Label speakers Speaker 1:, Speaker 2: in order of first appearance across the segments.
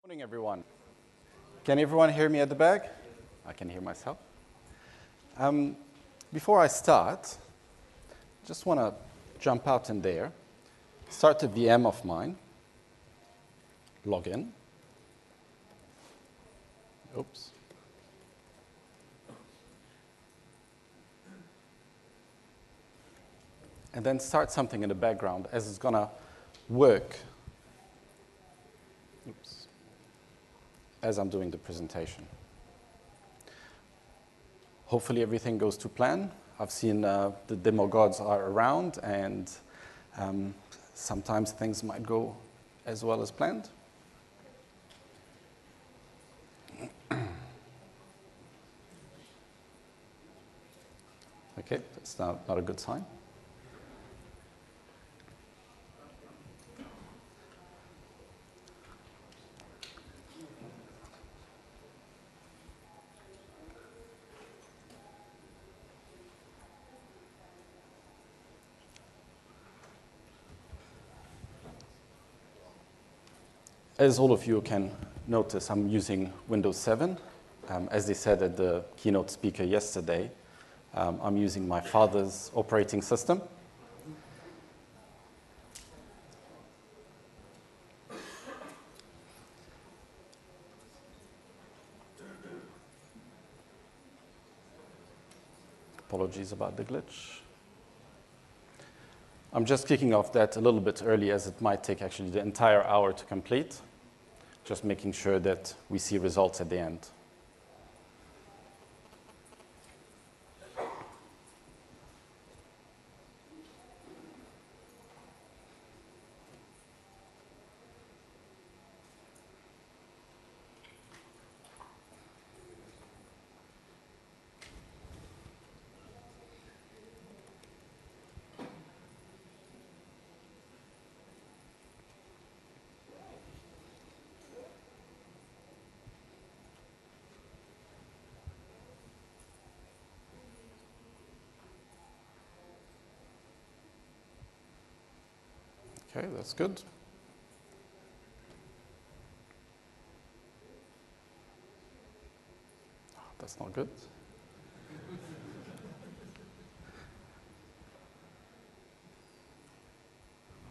Speaker 1: Morning, everyone. Can everyone hear me at the back? I can hear myself. Before I start, just want to jump out in there, start a VM of mine, log in. Oops. And then start something in the background as it's going to work. Oops. As I'm doing the presentation. Hopefully everything goes to plan. I've seen the demo gods are around, and sometimes things might go as well as planned. Okay, that's not a good sign. As all of you can notice, I'm using Windows 7. As they said at the keynote speaker yesterday, I'm using my father's operating system. Apologies about the glitch. I'm just kicking off that a little bit early, as it might take actually the entire hour to complete. Just making sure that we see results at the end. Okay, that's good. Oh, that's not good.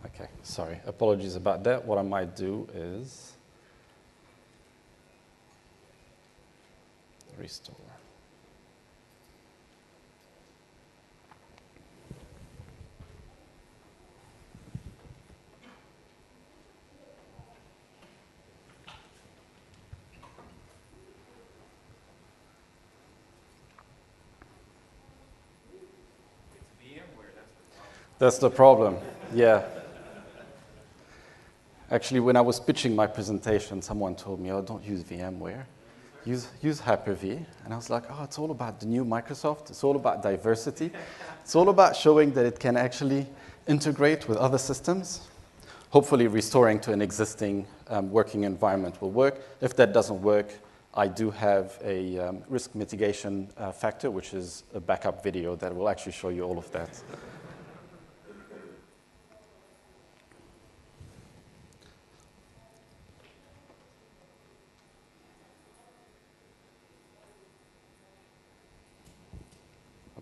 Speaker 1: Okay, sorry. Apologies about that. What I might do is restore. That's the problem, yeah. Actually, when I was pitching my presentation, someone told me, oh, don't use VMware, use Hyper-V. And I was like, oh, it's all about the new Microsoft. It's all about diversity. It's all about showing that it can actually integrate with other systems. Hopefully, restoring to an existing working environment will work. If that doesn't work, I do have a risk mitigation factor, which is a backup video that will actually show you all of that.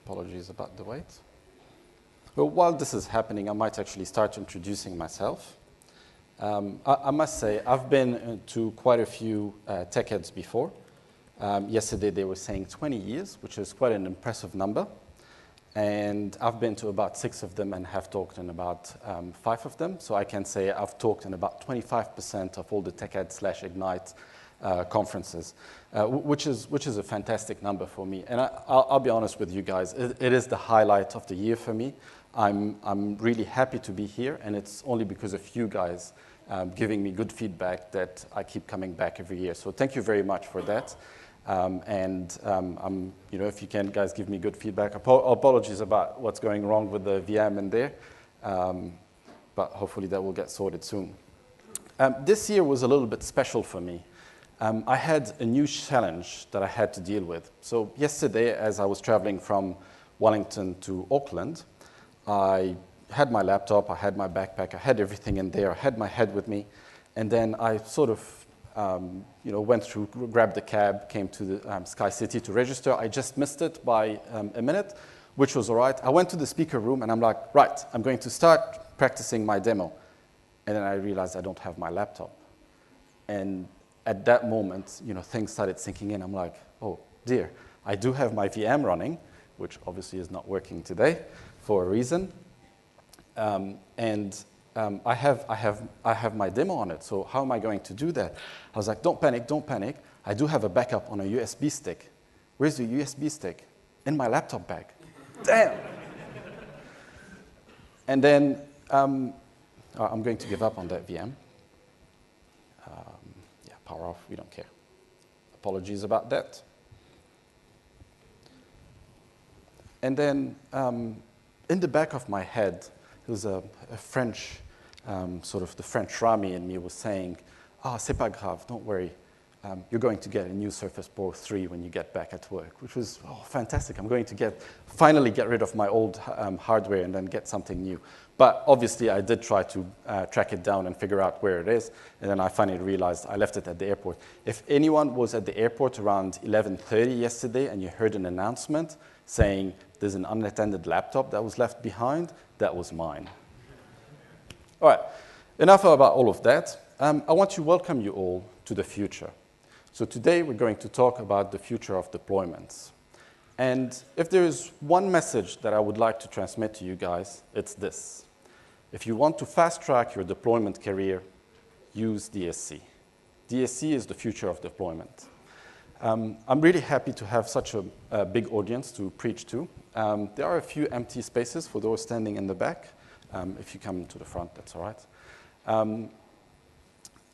Speaker 1: Apologies about the wait. Well, while this is happening, I might actually start introducing myself. I must say, I've been to quite a few tech heads before. Yesterday, they were saying 20 years, which is quite an impressive number. And I've been to about 6 of them and have talked in about 5 of them. So I can say I've talked in about 25% of all the tech ed/Ignite conferences, which is a fantastic number for me. And I'll be honest with you guys, it is the highlight of the year for me. I'm really happy to be here, and it's only because of you guys giving me good feedback that I keep coming back every year. So thank you very much for that. If you can, guys, give me good feedback. Apologies about what's going wrong with the VM in there, but hopefully that will get sorted soon. This year was a little bit special for me. I had a new challenge that I had to deal with. So yesterday, as I was traveling from Wellington to Auckland, I had my laptop, I had my backpack, I had everything in there, I had my head with me, and then I sort of went through, grabbed the cab, came to the Sky City to register. I just missed it by a minute, which was all right. I went to the speaker room, and I'm like, right, I'm going to start practicing my demo. And then I realized I don't have my laptop. And at that moment, things started sinking in. I'm like, oh, dear, I do have my VM running, which obviously is not working today for a reason. I have my demo on it, so how am I going to do that? I was like, don't panic, don't panic. I do have a backup on a USB stick. Where's the USB stick? In my laptop bag. Damn! And then I'm going to give up on that VM. Yeah, power off, we don't care. Apologies about that. And then in the back of my head, there was a French, sort of the French Rami in me was saying, c'est pas grave, don't worry. You're going to get a new Surface Pro 3 when you get back at work, which was fantastic. I'm going to finally get rid of my old hardware and then get something new. But obviously, I did try to track it down and figure out where it is. And then I finally realized I left it at the airport. If anyone was at the airport around 11:30 yesterday and you heard an announcement saying there's an unattended laptop that was left behind, that was mine. All right, enough about all of that. I want to welcome you all to the future. So today we're going to talk about the future of deployments. And if there is one message that I would like to transmit to you guys, it's this. If you want to fast-track your deployment career, use DSC. DSC is the future of deployment. I'm really happy to have such a big audience to preach to. There are a few empty spaces for those standing in the back. If you come to the front, that's all right.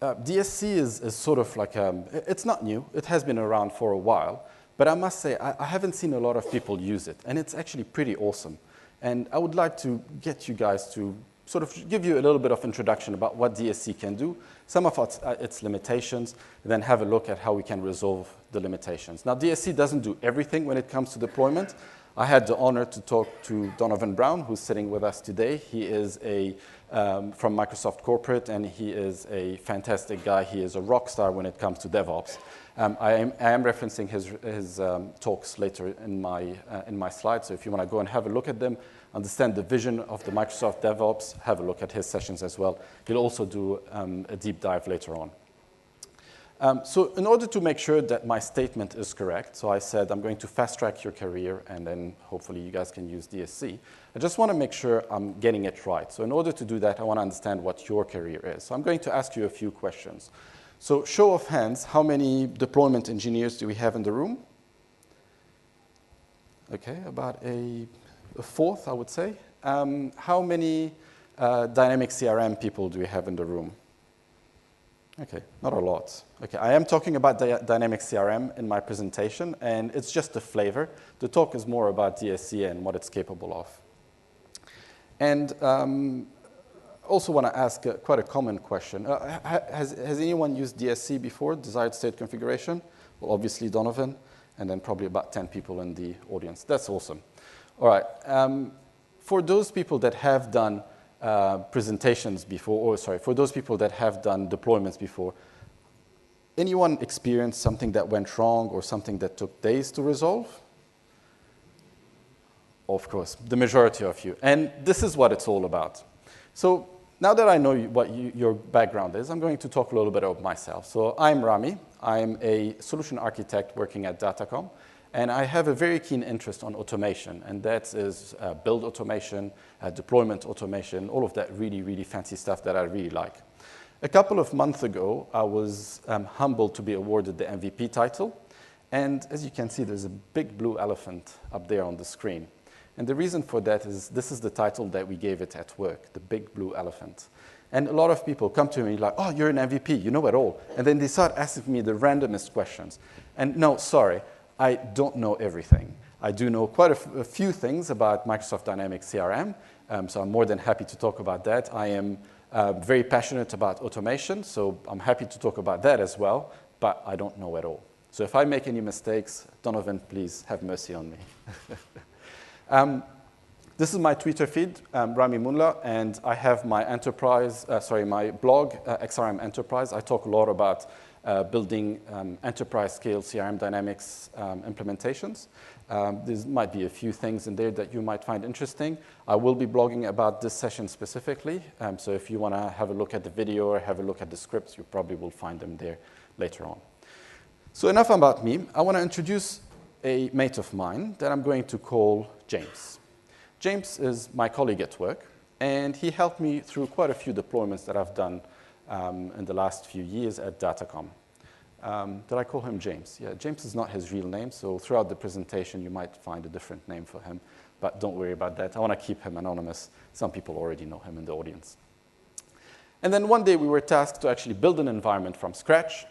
Speaker 1: DSC is sort of like, it's not new. It has been around for a while. But I must say, I haven't seen a lot of people use it. And it's actually pretty awesome. And I would like to get you guys to sort of give you a little bit of introduction about what DSC can do, some of its limitations, and then have a look at how we can resolve the limitations. Now, DSC doesn't do everything when it comes to deployment. I had the honor to talk to Donovan Brown, who's sitting with us today. He is from Microsoft Corporate, and he is a fantastic guy. He is a rock star when it comes to DevOps. I am referencing his talks later in my slides, so if you want to go and have a look at them, understand the vision of the Microsoft DevOps, have a look at his sessions as well. He'll also do a deep dive later on. So in order to make sure that my statement is correct, so I said I'm going to fast-track your career, and then hopefully you guys can use DSC. I just want to make sure I'm getting it right. So in order to do that, I want to understand what your career is. So I'm going to ask you a few questions. So show of hands, how many deployment engineers do we have in the room? Okay, about a fourth, I would say. How many dynamic CRM people do we have in the room? Okay, not a lot. Okay, I am talking about dynamic CRM in my presentation, and it's just a flavor. The talk is more about DSC and what it's capable of. And also want to ask quite a common question. Has anyone used DSC before, desired state configuration? Well, obviously Donovan, and then probably about 10 people in the audience. That's awesome. All right, for those people that have done presentations before, for those people that have done deployments before, anyone experienced something that went wrong or something that took days to resolve? Of course, the majority of you. And this is what it's all about. So now that I know what your background is, I'm going to talk a little bit about myself. So I'm Rami. I'm a solution architect working at Datacom. And I have a very keen interest on automation, and that is build automation, deployment automation, all of that really, really fancy stuff that I really like. A couple of months ago, I was humbled to be awarded the MVP title. And as you can see, there's a big blue elephant up there on the screen. And the reason for that is this is the title that we gave it at work, the big blue elephant. And a lot of people come to me like, oh, you're an MVP, you know it all. And then they start asking me the randomest questions. And no, sorry. I don't know everything. I do know quite a few things about Microsoft Dynamics CRM, so I'm more than happy to talk about that. I am very passionate about automation, so I'm happy to talk about that as well, but I don't know it all. So if I make any mistakes, Donovan, please have mercy on me. This is my Twitter feed, Rami Munla, and I have my enterprise, my blog, XRM Enterprise. I talk a lot about building enterprise-scale CRM Dynamics implementations. There might be a few things in there that you might find interesting. I will be blogging about this session specifically, so if you want to have a look at the video or have a look at the scripts, you probably will find them there later on. So enough about me. I want to introduce a mate of mine that I'm going to call James. James is my colleague at work, and he helped me through quite a few deployments that I've done in the last few years at Datacom. Did I call him James? Yeah, James is not his real name, so throughout the presentation you might find a different name for him, but don't worry about that. I want to keep him anonymous. Some people already know him in the audience. And then one day we were tasked to actually build an environment from scratch,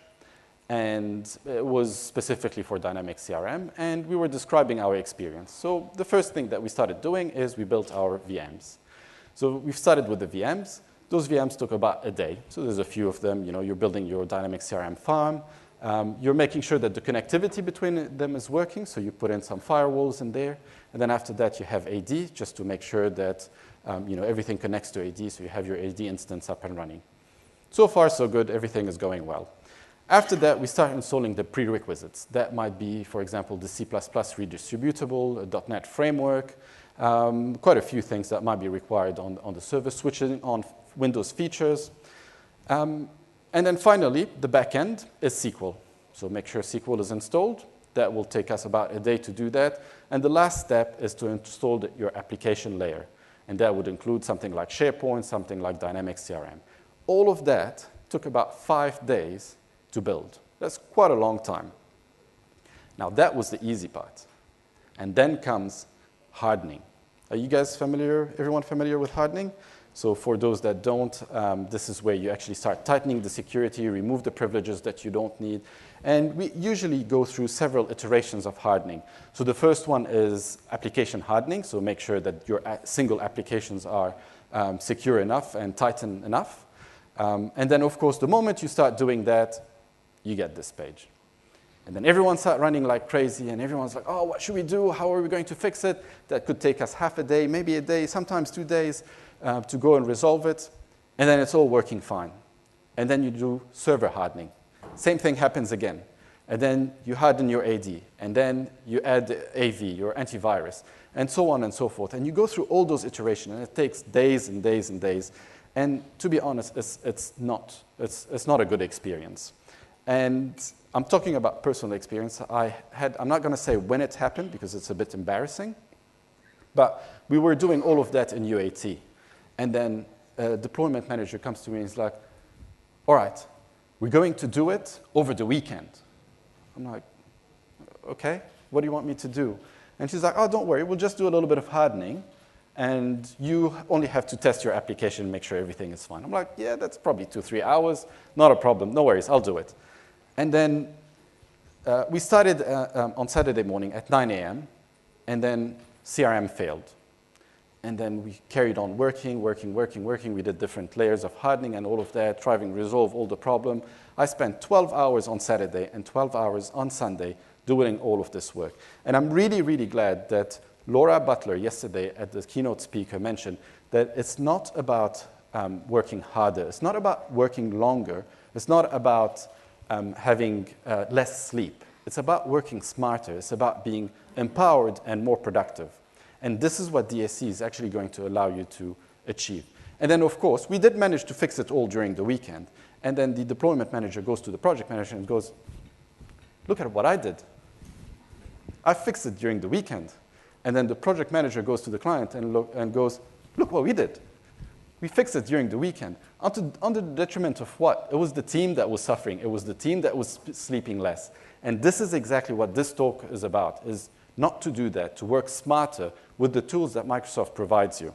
Speaker 1: and it was specifically for Dynamic CRM, and we were describing our experience. So the first thing that we started doing is we built our VMs. So we started with the VMs. Those VMs took about a day. So there's a few of them. You know, you're building your Dynamic CRM farm. You're making sure that the connectivity between them is working, so you put in some firewalls in there. And then after that, you have AD, just to make sure that you know, everything connects to AD, so you have your AD instance up and running. So far, so good. Everything is going well. After that, we start installing the prerequisites. That might be, for example, the C++ redistributable, a .NET framework, quite a few things that might be required on the server, switching on Windows features. And then finally, the back end is SQL. So make sure SQL is installed. That will take us about a day to do that. And the last step is to install your application layer. And that would include something like SharePoint, something like Dynamic CRM. All of that took about 5 days to build. That's quite a long time. Now, that was the easy part. And then comes hardening. Are you guys familiar, everyone familiar with hardening? So for those that don't, this is where you actually start tightening the security, remove the privileges that you don't need. And we usually go through several iterations of hardening. So the first one is application hardening, so make sure that your single applications are secure enough and tighten enough. And then, of course, the moment you start doing that, you get this page. And then everyone starts running like crazy, and everyone's like, oh, what should we do? How are we going to fix it? That could take us half a day, maybe a day, sometimes 2 days to go and resolve it. And then it's all working fine. And then you do server hardening. Same thing happens again. And then you harden your AD. And then you add the AV, your antivirus, and so on and so forth. And you go through all those iterations, and it takes days and days and days. And to be honest, it's not a good experience. And I'm talking about personal experience. I'm not going to say when it happened because it's a bit embarrassing, but we were doing all of that in UAT. And then a deployment manager comes to me and is like, all right, we're going to do it over the weekend. I'm like, okay, what do you want me to do? And she's like, oh, don't worry, we'll just do a little bit of hardening, and you only have to test your application and make sure everything is fine. I'm like, yeah, that's probably 2-3 hours, not a problem, no worries, I'll do it. And then we started on Saturday morning at 9 a.m., and then CRM failed. And then we carried on working. We did different layers of hardening and all of that, trying to resolve all the problem. I spent 12 hours on Saturday and 12 hours on Sunday doing all of this work. And I'm really, really glad that Laura Butler yesterday at the keynote speaker mentioned that it's not about working harder. It's not about working longer. It's not about having less sleep. It's about working smarter. It's about being empowered and more productive. And this is what DSC is actually going to allow you to achieve. And then, of course, we did manage to fix it all during the weekend. And then the deployment manager goes to the project manager and goes, look at what I did. I fixed it during the weekend. And then the project manager goes to the client and goes, look what we did. We fixed it during the weekend. Under the detriment of what? It was the team that was suffering. It was the team that was sleeping less. And this is exactly what this talk is about, is not to do that, to work smarter with the tools that Microsoft provides you.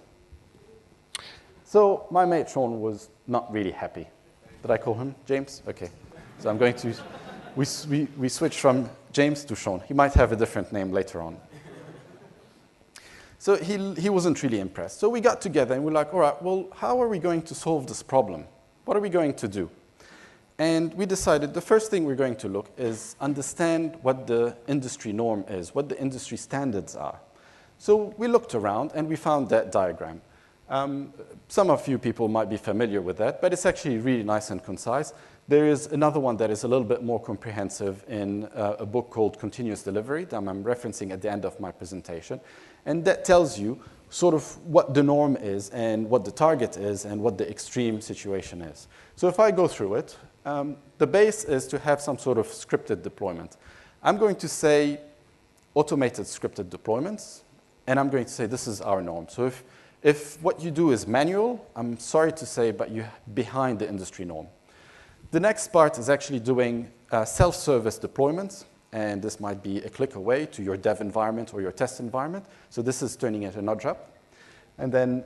Speaker 1: So my mate Sean was not really happy. Did I call him James? Okay. So I'm going to, we switched from James to Sean. He might have a different name later on. So he wasn't really impressed. So we got together and we're like, all right, well, how are we going to solve this problem? What are we going to do? And we decided the first thing we're going to look is understand what the industry norm is, what the industry standards are. So we looked around and we found that diagram. Some of you people might be familiar with that, but it's actually really nice and concise. There is another one that is a little bit more comprehensive in a book called Continuous Delivery that I'm referencing at the end of my presentation. And that tells you sort of what the norm is and what the target is and what the extreme situation is. So if I go through it, the base is to have some sort of scripted deployment. I'm going to say automated scripted deployments, and I'm going to say this is our norm. So if what you do is manual, I'm sorry to say, but you're behind the industry norm. The next part is actually doing self-service deployments, and this might be a click away to your dev environment or your test environment. So this is turning it a nudge up. And then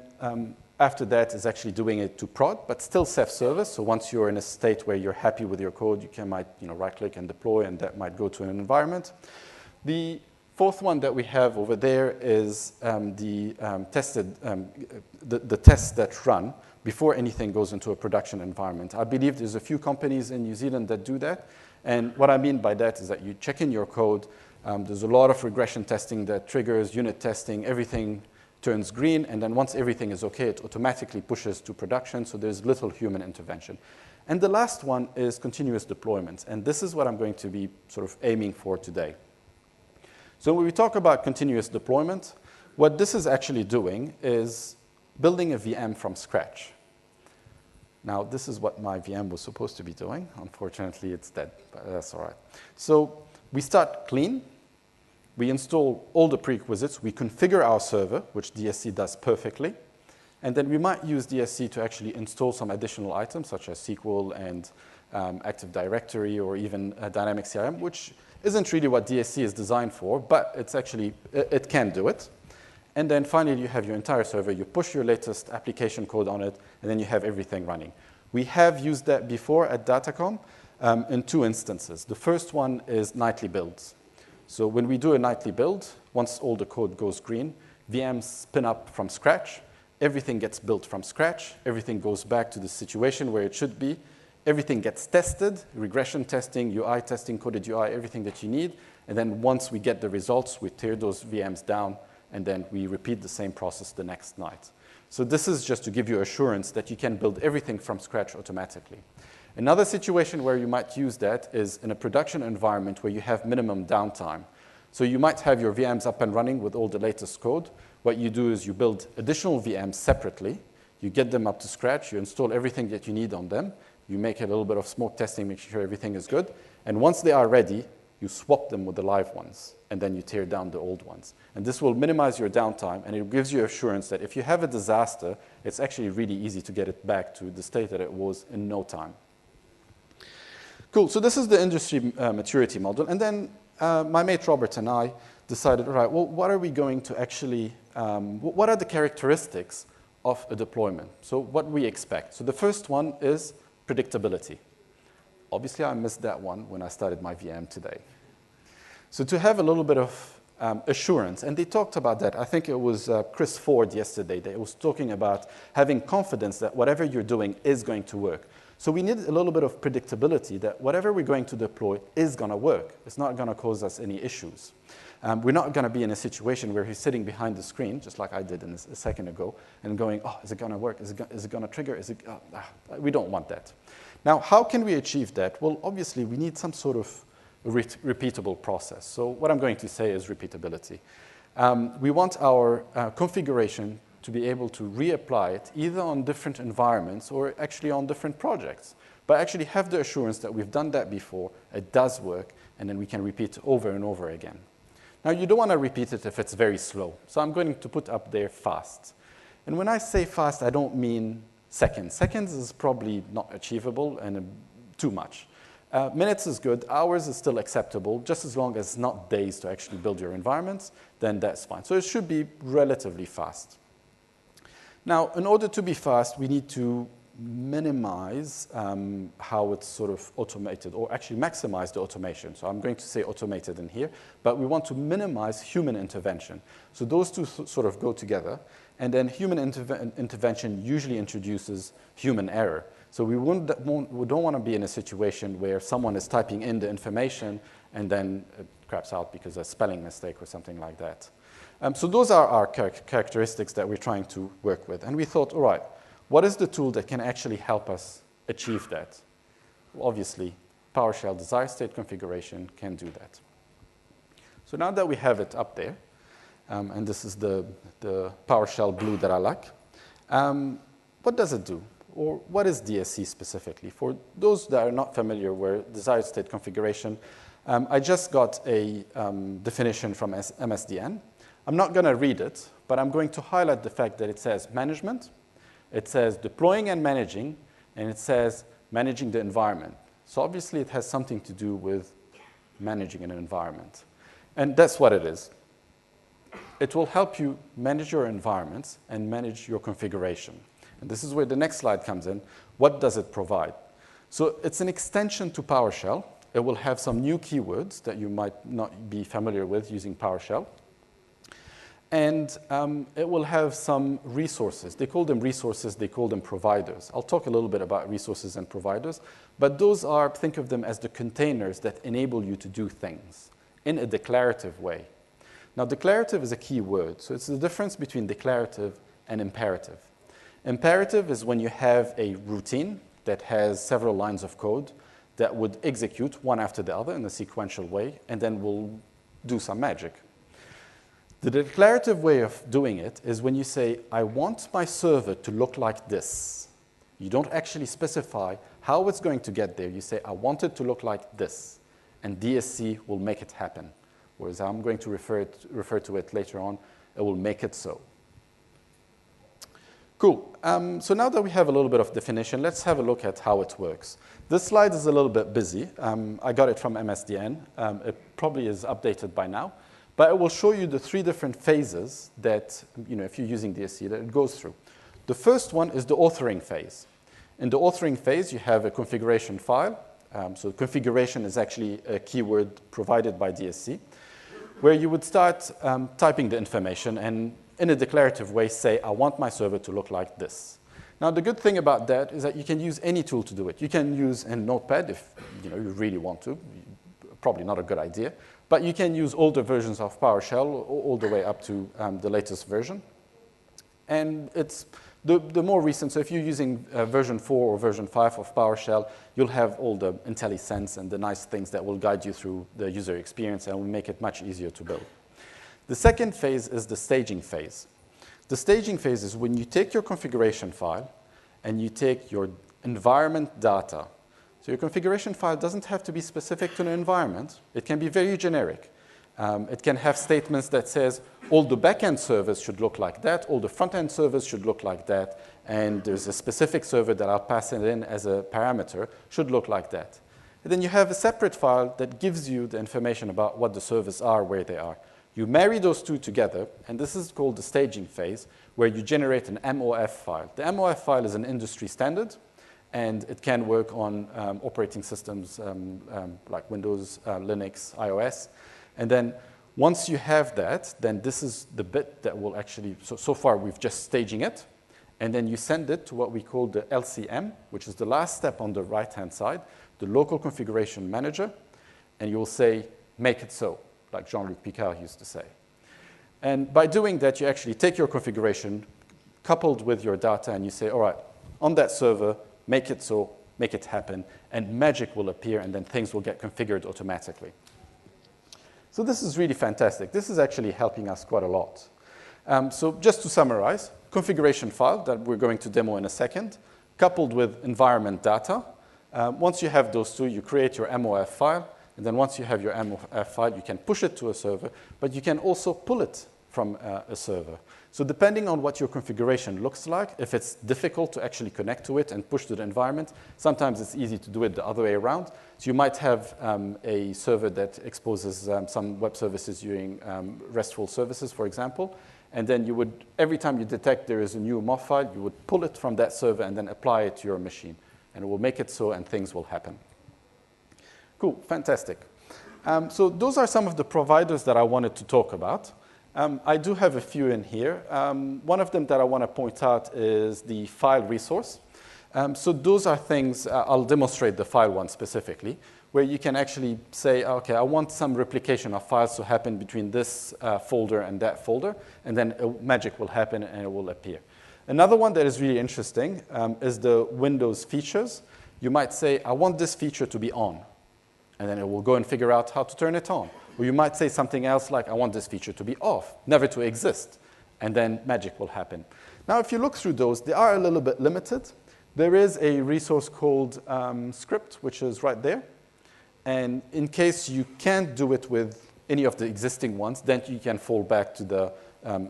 Speaker 1: after that is actually doing it to prod, but still self-service. So once you're in a state where you're happy with your code, you might right-click and deploy, and that might go to an environment. The fourth one that we have over there is the tests that run before anything goes into a production environment. I believe there's a few companies in New Zealand that do that. And what I mean by that is that you check in your code. There's a lot of regression testing that triggers, unit testing, everything turns green. And then once everything is OK, it automatically pushes to production. So there's little human intervention. And the last one is continuous deployment. And this is what I'm going to be sort of aiming for today. So when we talk about continuous deployment, what this is actually doing is building a VM from scratch. Now, this is what my VM was supposed to be doing. Unfortunately, it's dead, but that's all right. So we start clean. We install all the prerequisites. We configure our server, which DSC does perfectly. And then we might use DSC to actually install some additional items, such as SQL and Active Directory or even Dynamic CRM, which isn't really what DSC is designed for, but it's actually, it can do it. And then finally, you have your entire server. You push your latest application code on it, and then you have everything running. We have used that before at Datacom in 2 instances. The first one is nightly builds. So when we do a nightly build, once all the code goes green, VMs spin up from scratch. Everything gets built from scratch. Everything goes back to the situation where it should be. Everything gets tested, regression testing, UI testing, coded UI, everything that you need. And then once we get the results, we tear those VMs down, and then we repeat the same process the next night. So this is just to give you assurance that you can build everything from scratch automatically. Another situation where you might use that is in a production environment where you have minimum downtime. So you might have your VMs up and running with all the latest code. What you do is you build additional VMs separately. You get them up to scratch. You install everything that you need on them. You make a little bit of smoke testing, make sure everything is good. And once they are ready, you swap them with the live ones, and then you tear down the old ones. And this will minimize your downtime, and it gives you assurance that if you have a disaster, it's actually really easy to get it back to the state that it was in no time. Cool, so this is the industry maturity model. And then my mate Robert and I decided, all right, well, what are we going to actually, what are the characteristics of a deployment? So what we expect. So the first one is predictability. Obviously, I missed that one when I started my VM today. So to have a little bit of assurance, and they talked about that. I think it was Chris Ford yesterday that was talking about having confidence that whatever you're doing is going to work. So we need a little bit of predictability that whatever we're going to deploy is going to work. It's not going to cause us any issues. We're not going to be in a situation where he's sitting behind the screen, just like I did a second ago, and going, oh, is it going to work? Is it going to trigger? We don't want that. Now, how can we achieve that? Well, obviously, we need some sort of repeatable process. So what I'm going to say is repeatability. We want our configuration to be able to reapply it either on different environments or actually on different projects, but actually have the assurance that we've done that before, it does work, and then we can repeat over and over again. Now, you don't want to repeat it if it's very slow. So I'm going to put up there fast. And when I say fast, I don't mean seconds. Seconds is probably not achievable and too much. Minutes is good. Hours is still acceptable. Just as long as it's not days to actually build your environments, then that's fine. So it should be relatively fast. Now, in order to be fast, we need to minimize how it's sort of automated, or actually maximize the automation. So I'm going to say automated in here, but we want to minimize human intervention. So those two sort of go together, and then human intervention usually introduces human error. So we don't want to be in a situation where someone is typing in the information and then it craps out because of a spelling mistake or something like that. So those are our characteristics that we're trying to work with. And we thought, all right, what is the tool that can actually help us achieve that? obviously, PowerShell desired state configuration can do that. So now that we have it up there, and this is the PowerShell blue that I like, what does it do? Or what is DSC specifically? For those that are not familiar with desired state configuration, I just got a definition from MSDN. I'm not going to read it, but I'm going to highlight the fact that it says management, it says deploying and managing, and it says managing the environment. So obviously it has something to do with managing an environment. And that's what it is. It will help you manage your environments and manage your configuration. And this is where the next slide comes in. What does it provide? So it's an extension to PowerShell. It will have some new keywords that you might not be familiar with using PowerShell. And it will have some resources. They call them resources, they call them providers. I'll talk a little bit about resources and providers, but those are, think of them as the containers that enable you to do things in a declarative way. Now, declarative is a key word, so it's the difference between declarative and imperative. Imperative is when you have a routine that has several lines of code that would execute one after the other in a sequential way, and then will do some magic. The declarative way of doing it is when you say, I want my server to look like this. You don't actually specify how it's going to get there. You say, I want it to look like this, and DSC will make it happen. Whereas I'm going to refer to it later on, it will make it so. Cool. So now that we have a little bit of definition, let's have a look at how it works. This slide is a little bit busy. I got it from MSDN. It probably is updated by now. But it will show you the 3 different phases that, if you're using DSC, that it goes through. The first one is the authoring phase. In the authoring phase, you have a configuration file. So configuration is actually a keyword provided by DSC, where you would start typing the information and in a declarative way say, I want my server to look like this. Now, the good thing about that is that you can use any tool to do it. You can use a notepad if you really want to. Probably not a good idea. But you can use older versions of PowerShell all the way up to the latest version. And it's the more recent, so if you're using version 4 or version 5 of PowerShell, you'll have all the IntelliSense and the nice things that will guide you through the user experience and will make it much easier to build. The second phase is the staging phase. The staging phase is when you take your configuration file and you take your environment data. So your configuration file doesn't have to be specific to an environment. It can be very generic. It can have statements that says all the backend servers should look like that, all the front-end servers should look like that, and there's a specific server that I'll pass it in as a parameter should look like that. And then you have a separate file that gives you the information about what the servers are, where they are. You marry those two together, and this is called the staging phase, where you generate an MOF file. The MOF file is an industry standard, and it can work on operating systems like Windows, Linux, iOS. And then once you have that, then this is the bit that will actually, so far we've just staging it, and then you send it to what we call the LCM, which is the last step on the right-hand side, the local configuration manager, and you'll say, make it so, like Jean-Luc Picard used to say. And by doing that, you actually take your configuration coupled with your data, and you say, all right, on that server, make it so, make it happen, and magic will appear, and then things will get configured automatically. So this is really fantastic. This is actually helping us quite a lot. So just to summarize, configuration file that we're going to demo in a second, coupled with environment data. Once you have those two, you create your MOF file, and then once you have your MOF file, you can push it to a server, but you can also pull it from a server. So depending on what your configuration looks like, if it's difficult to actually connect to it and push to the environment, sometimes it's easy to do it the other way around. So you might have a server that exposes some web services using RESTful services, for example, and then you would, every time you detect there is a new MOF file, you would pull it from that server and then apply it to your machine. And it will make it so, and things will happen. Cool, fantastic. So those are some of the providers that I wanted to talk about. I do have a few in here. One of them that I want to point out is the file resource. So those are things, I'll demonstrate the file one specifically, where you can actually say, okay, I want some replication of files to happen between this folder and that folder, and then magic will happen and it will appear. Another one that is really interesting is the Windows features. You might say, I want this feature to be on. And then it will go and figure out how to turn it on. Or you might say something else like, I want this feature to be off, never to exist. And then magic will happen. Now, if you look through those, they are a little bit limited. There is a resource called script, which is right there. And in case you can't do it with any of the existing ones, then you can fall back to the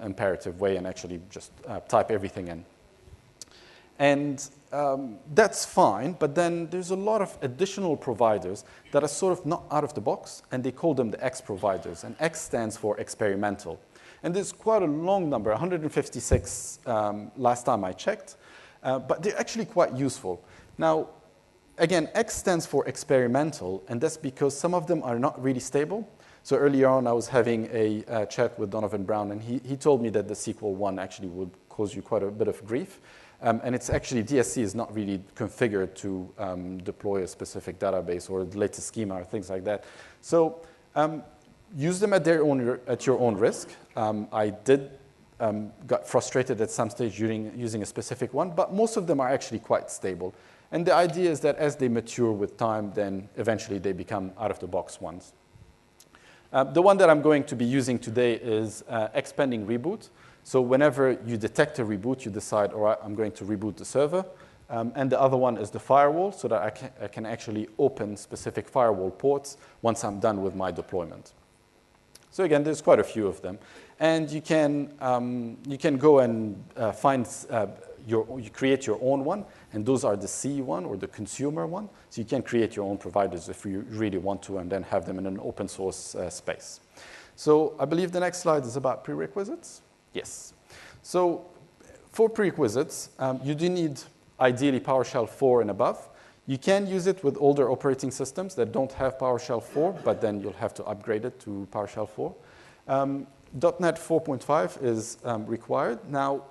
Speaker 1: imperative way and actually just type everything in. And that's fine, but then there's a lot of additional providers that are sort of not out of the box, and they call them the X providers. And X stands for experimental. And there's quite a long number, 156 last time I checked, but they're actually quite useful. Now, again, X stands for experimental, and that's because some of them are not really stable. So earlier on, I was having a chat with Donovan Brown, and he told me that the SQL 1 actually would cause you quite a bit of grief. And it's actually, DSC is not really configured to deploy a specific database or the latest schema or things like that. So use them at your own risk. I did got frustrated at some stage using a specific one, but most of them are actually quite stable. And the idea is that as they mature with time, then eventually they become out-of-the-box ones. The one that I'm going to be using today is X-pending reboot. So whenever you detect a reboot, you decide, all right, I'm going to reboot the server. And the other one is the firewall, so that I can actually open specific firewall ports once I'm done with my deployment. So again, there's quite a few of them. And you can go and you create your own one, and those are the C one or the consumer one. So you can create your own providers if you really want to, and then have them in an open source space. So I believe the next slide is about prerequisites. Yes. So for prerequisites, you do need ideally PowerShell 4 and above. You can use it with older operating systems that don't have PowerShell 4, but then you'll have to upgrade it to PowerShell 4. .NET 4.5 is required. Now,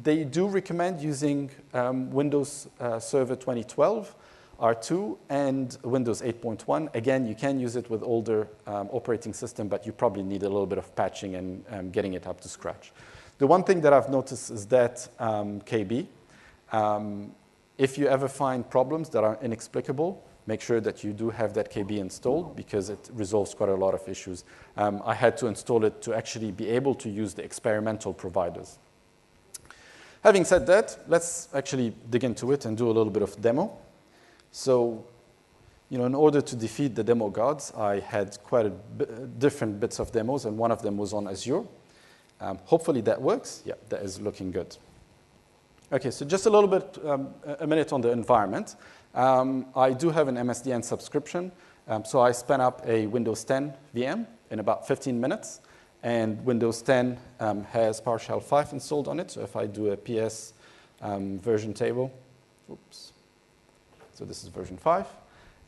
Speaker 1: they do recommend using Windows Server 2012, R2, and Windows 8.1. Again, you can use it with older operating system, but you probably need a little bit of patching and getting it up to scratch. The one thing that I've noticed is that KB, if you ever find problems that are inexplicable, make sure that you do have that KB installed, because it resolves quite a lot of issues. I had to install it to actually be able to use the experimental providers. Having said that, let's actually dig into it and do a little bit of demo. So, in order to defeat the demo gods, I had quite different bits of demos, and one of them was on Azure. Hopefully that works. Yeah, that is looking good. Okay, so just a little bit, a minute on the environment. I do have an MSDN subscription, so I spun up a Windows 10 VM in about 15 minutes, and Windows 10 has PowerShell 5 installed on it. So if I do a PS version table, oops. So this is version 5.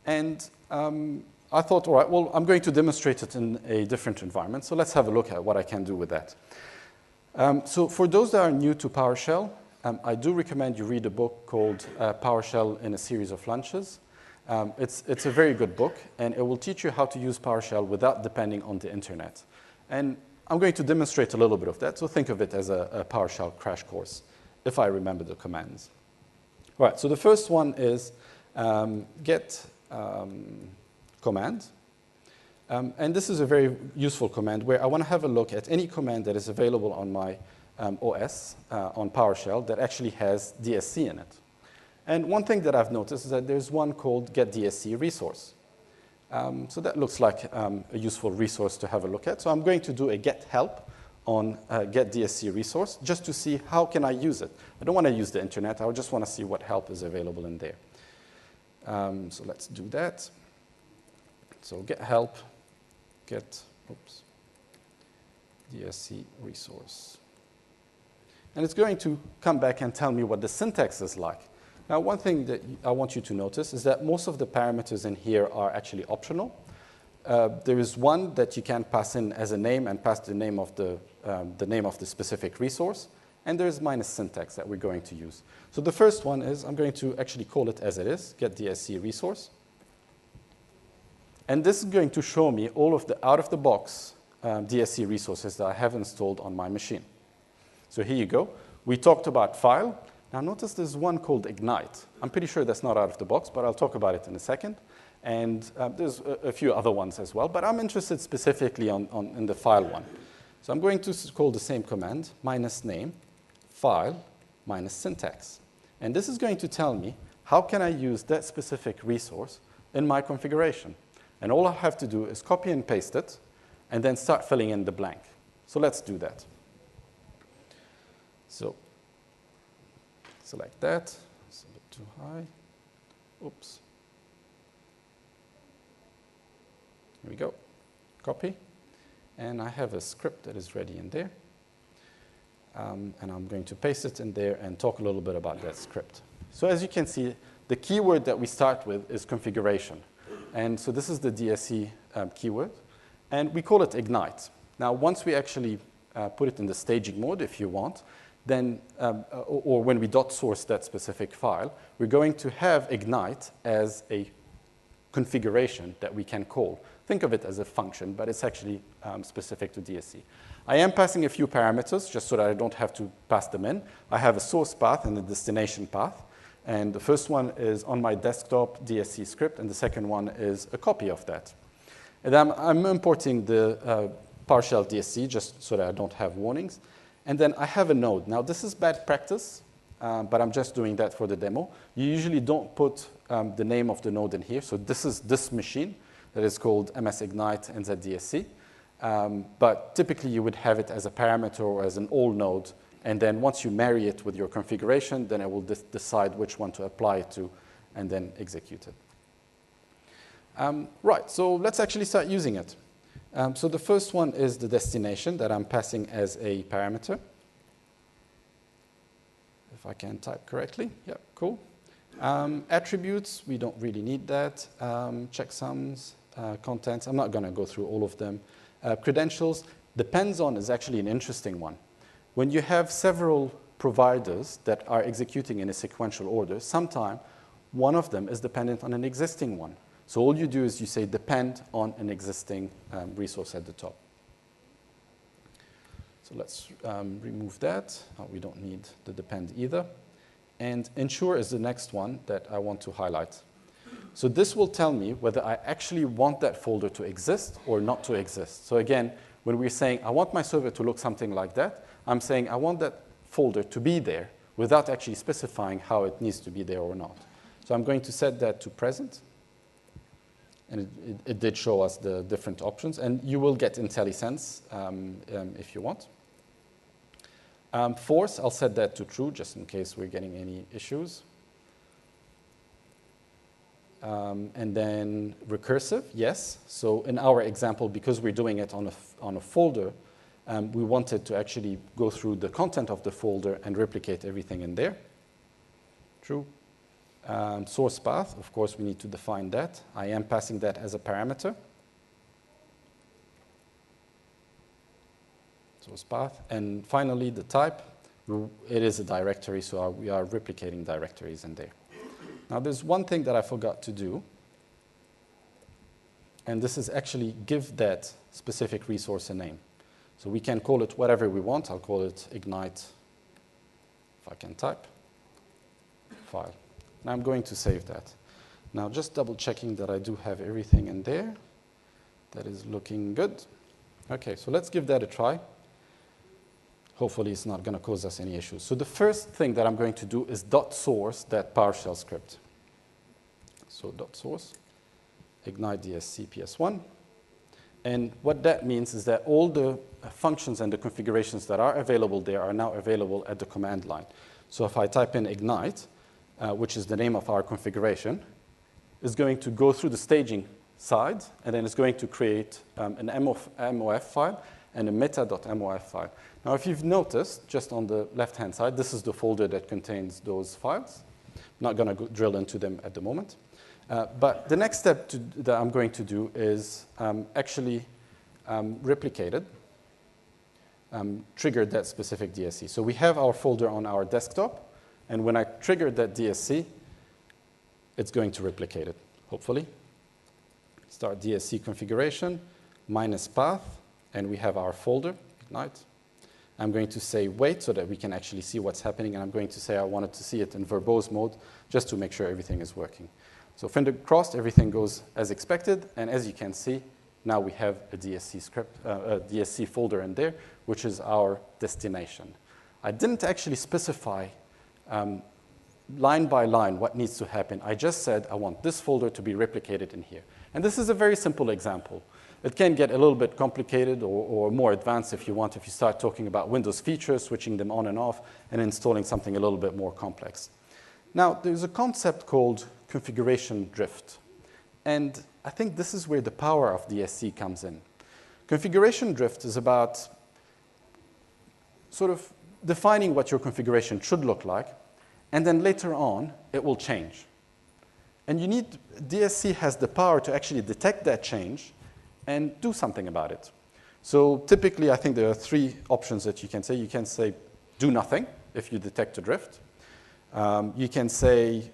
Speaker 1: And I thought, all right, well, I'm going to demonstrate it in a different environment. So let's have a look at what I can do with that. So for those that are new to PowerShell, I do recommend you read a book called PowerShell in a Series of Lunches. It's a very good book, and it will teach you how to use PowerShell without depending on the internet. And I'm going to demonstrate a little bit of that, so think of it as a PowerShell crash course, if I remember the commands. All right, so the first one is get command. And this is a very useful command where I want to have a look at any command that is available on my OS on PowerShell that actually has DSC in it. And one thing that I've noticed is that there's one called get DSC resource. So that looks like a useful resource to have a look at. So I'm going to do a get help on get DSC resource just to see how can I use it. I don't want to use the internet. I just want to see what help is available in there. So let's do that. So get help, get DSC resource. And it's going to come back and tell me what the syntax is like. Now, one thing that I want you to notice is that most of the parameters in here are actually optional. There is one that you can pass in as a name and pass the name of the specific resource. And there is minus syntax that we're going to use. So the first one is I'm going to actually call it as it is, get DSC resource. And this is going to show me all of the out-of-the-box DSC resources that I have installed on my machine. So here you go. We talked about file. Now notice there's one called Ignite. I'm pretty sure that's not out of the box, but I'll talk about it in a second. And there's a few other ones as well, but I'm interested specifically in the file one. So I'm going to call the same command, minus name, file, minus syntax. And this is going to tell me how can I use that specific resource in my configuration. And all I have to do is copy and paste it, and then start filling in the blank. So let's do that. So select that. It's a bit too high. Oops. Here we go. Copy. And I have a script that is ready in there. And I'm going to paste it in there and talk a little bit about that script. So as you can see, the keyword that we start with is configuration. And so this is the DSC keyword. And we call it Ignite. Now, once we actually put it in the staging mode, if you want, then, or when we .source that specific file, we're going to have Ignite as a configuration that we can call. Think of it as a function, but it's actually specific to DSC. I am passing a few parameters just so that I don't have to pass them in. I have a source path and a destination path. And the first one is on my desktop DSC script, and the second one is a copy of that. And I'm importing the PowerShell DSC just so that I don't have warnings. And then I have a node. Now, this is bad practice, but I'm just doing that for the demo. You usually don't put the name of the node in here. So this is this machine that is called MS Ignite NZDSC. But typically, you would have it as a parameter or as an all node. And then once you marry it with your configuration, then it will decide which one to apply it to and then execute it. Right, so let's actually start using it. So the first one is the destination that I'm passing as a parameter. If I can type correctly. Yeah, cool. Attributes, we don't really need that. Checksums, contents, I'm not going to go through all of them. Credentials, depends on is actually an interesting one. When you have several providers that are executing in a sequential order, sometimes one of them is dependent on an existing one. So all you do is you say depend on an existing resource at the top. So let's remove that. We don't need the depend either. And ensure is the next one that I want to highlight. So this will tell me whether I actually want that folder to exist or not to exist. So again, when we're saying I want my server to look something like that, I'm saying I want that folder to be there without actually specifying how it needs to be there or not. So I'm going to set that to present. And it did show us the different options. And you will get IntelliSense if you want. Force, I'll set that to true just in case we're getting any issues. And then recursive, yes. So in our example, because we're doing it on a folder, we wanted to actually go through the content of the folder and replicate everything in there. True. Source path, of course, we need to define that. I am passing that as a parameter. Source path. And finally, the type. It is a directory, so we are replicating directories in there. Now, there's one thing that I forgot to do. And this is actually give that specific resource a name. So we can call it whatever we want. I'll call it Ignite, if I can type, file. And I'm going to save that. Now, just double checking that I do have everything in there. That is looking good. OK, so let's give that a try. Hopefully, it's not going to cause us any issues. So the first thing that I'm going to do is .source that PowerShell script. So .source, Ignite DSC PS1. And what that means is that all the functions and the configurations that are available there are now available at the command line. So if I type in Ignite, which is the name of our configuration, is going to go through the staging side, and then it's going to create an MOF file and a meta.mof file. Now, if you've noticed, just on the left-hand side, this is the folder that contains those files. I'm not going to drill into them at the moment. But the next step that I'm going to do is actually replicate it, trigger that specific DSC. So we have our folder on our desktop. And when I trigger that DSC, it's going to replicate it, hopefully. Start DSC configuration, minus path, and we have our folder, Ignite. I'm going to say wait so that we can actually see what's happening, and I'm going to say I wanted to see it in verbose mode just to make sure everything is working. So finger crossed, everything goes as expected, and as you can see, now we have a DSC script, a DSC folder in there, which is our destination. I didn't actually specify line by line what needs to happen. I just said I want this folder to be replicated in here. And this is a very simple example. It can get a little bit complicated or more advanced if you want, if you start talking about Windows features, switching them on and off, and installing something a little bit more complex. Now, there's a concept called configuration drift. And I think this is where the power of DSC comes in. Configuration drift is about sort of defining what your configuration should look like, and then later on, it will change. And DSC has the power to actually detect that change and do something about it. So typically, I think there are 3 options that you can say. You can say, do nothing if you detect a drift. You can say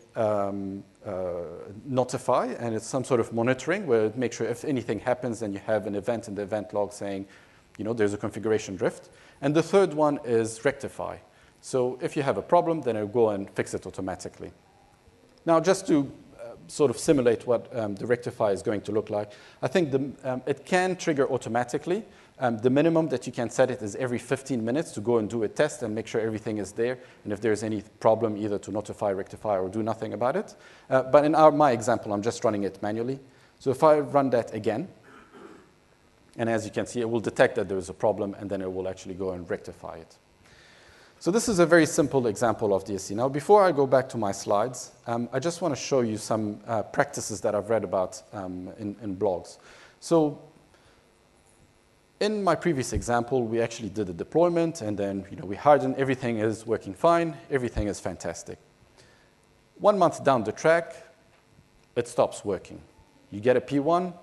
Speaker 1: notify, and it's some sort of monitoring where it makes sure if anything happens, then you have an event in the event log saying, there's a configuration drift. And the third one is rectify. So if you have a problem, then it'll go and fix it automatically. Now, just to sort of simulate what the rectify is going to look like, I think it can trigger automatically. The minimum that you can set it is every 15 minutes to go and do a test and make sure everything is there. And if there's any problem, either to notify, rectify, or do nothing about it. But in my example, I'm just running it manually. So if I run that again, and as you can see, it will detect that there is a problem, and then it will actually go and rectify it. So this is a very simple example of DSC. Now, before I go back to my slides, I just want to show you some practices that I've read about in blogs. So in my previous example, we actually did a deployment, and then we hardened. Everything is working fine. Everything is fantastic. 1 month down the track, it stops working. You get a P1.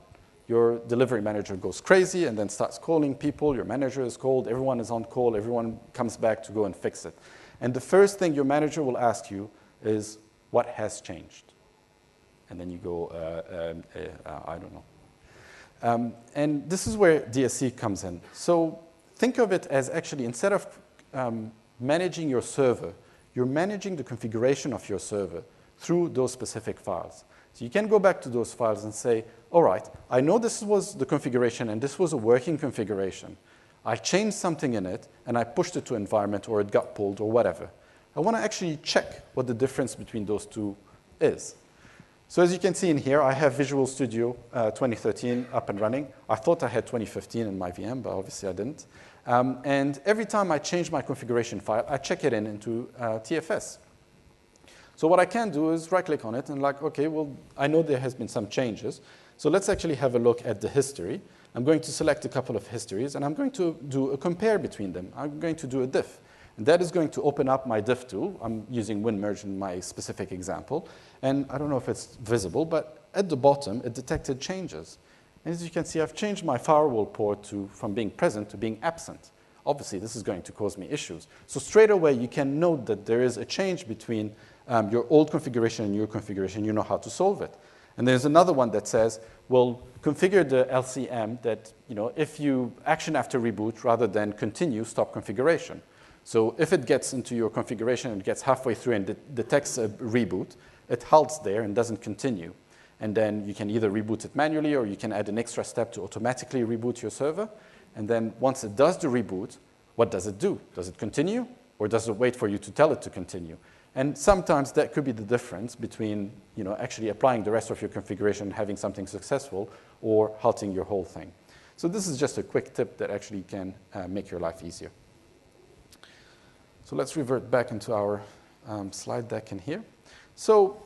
Speaker 1: Your delivery manager goes crazy and then starts calling people. Your manager is called. Everyone is on call. Everyone comes back to go and fix it. And the first thing your manager will ask you is, what has changed? And then you go, I don't know. And this is where DSC comes in. So think of it as actually, instead of managing your server, you're managing the configuration of your server through those specific files. So you can go back to those files and say, all right, I know this was the configuration and this was a working configuration. I changed something in it and I pushed it to environment, or it got pulled, or whatever. I want to actually check what the difference between those two is. So as you can see in here, I have Visual Studio 2013 up and running. I thought I had 2015 in my VM, but obviously I didn't. And every time I change my configuration file, I check it into TFS. So what I can do is right-click on it and okay, well, I know there has been some changes. So let's actually have a look at the history. I'm going to select a couple of histories, and I'm going to do a compare between them. I'm going to do a diff. And that is going to open up my diff tool. I'm using WinMerge in my specific example. And I don't know if it's visible, but at the bottom, it detected changes. And as you can see, I've changed my firewall port from being present to being absent. Obviously, this is going to cause me issues. So straight away, you can note that there is a change between your old configuration and your configuration. You know how to solve it. And there's another one that says, well, configure the LCM that, if you action after reboot rather than continue, stop configuration. So if it gets into your configuration and gets halfway through and detects a reboot, it halts there and doesn't continue. And then you can either reboot it manually, or you can add an extra step to automatically reboot your server. And then once it does the reboot, what does it do? Does it continue, or does it wait for you to tell it to continue? And sometimes that could be the difference between actually applying the rest of your configuration and having something successful, or halting your whole thing. So this is just a quick tip that actually can make your life easier. So let's revert back into our slide deck in here. So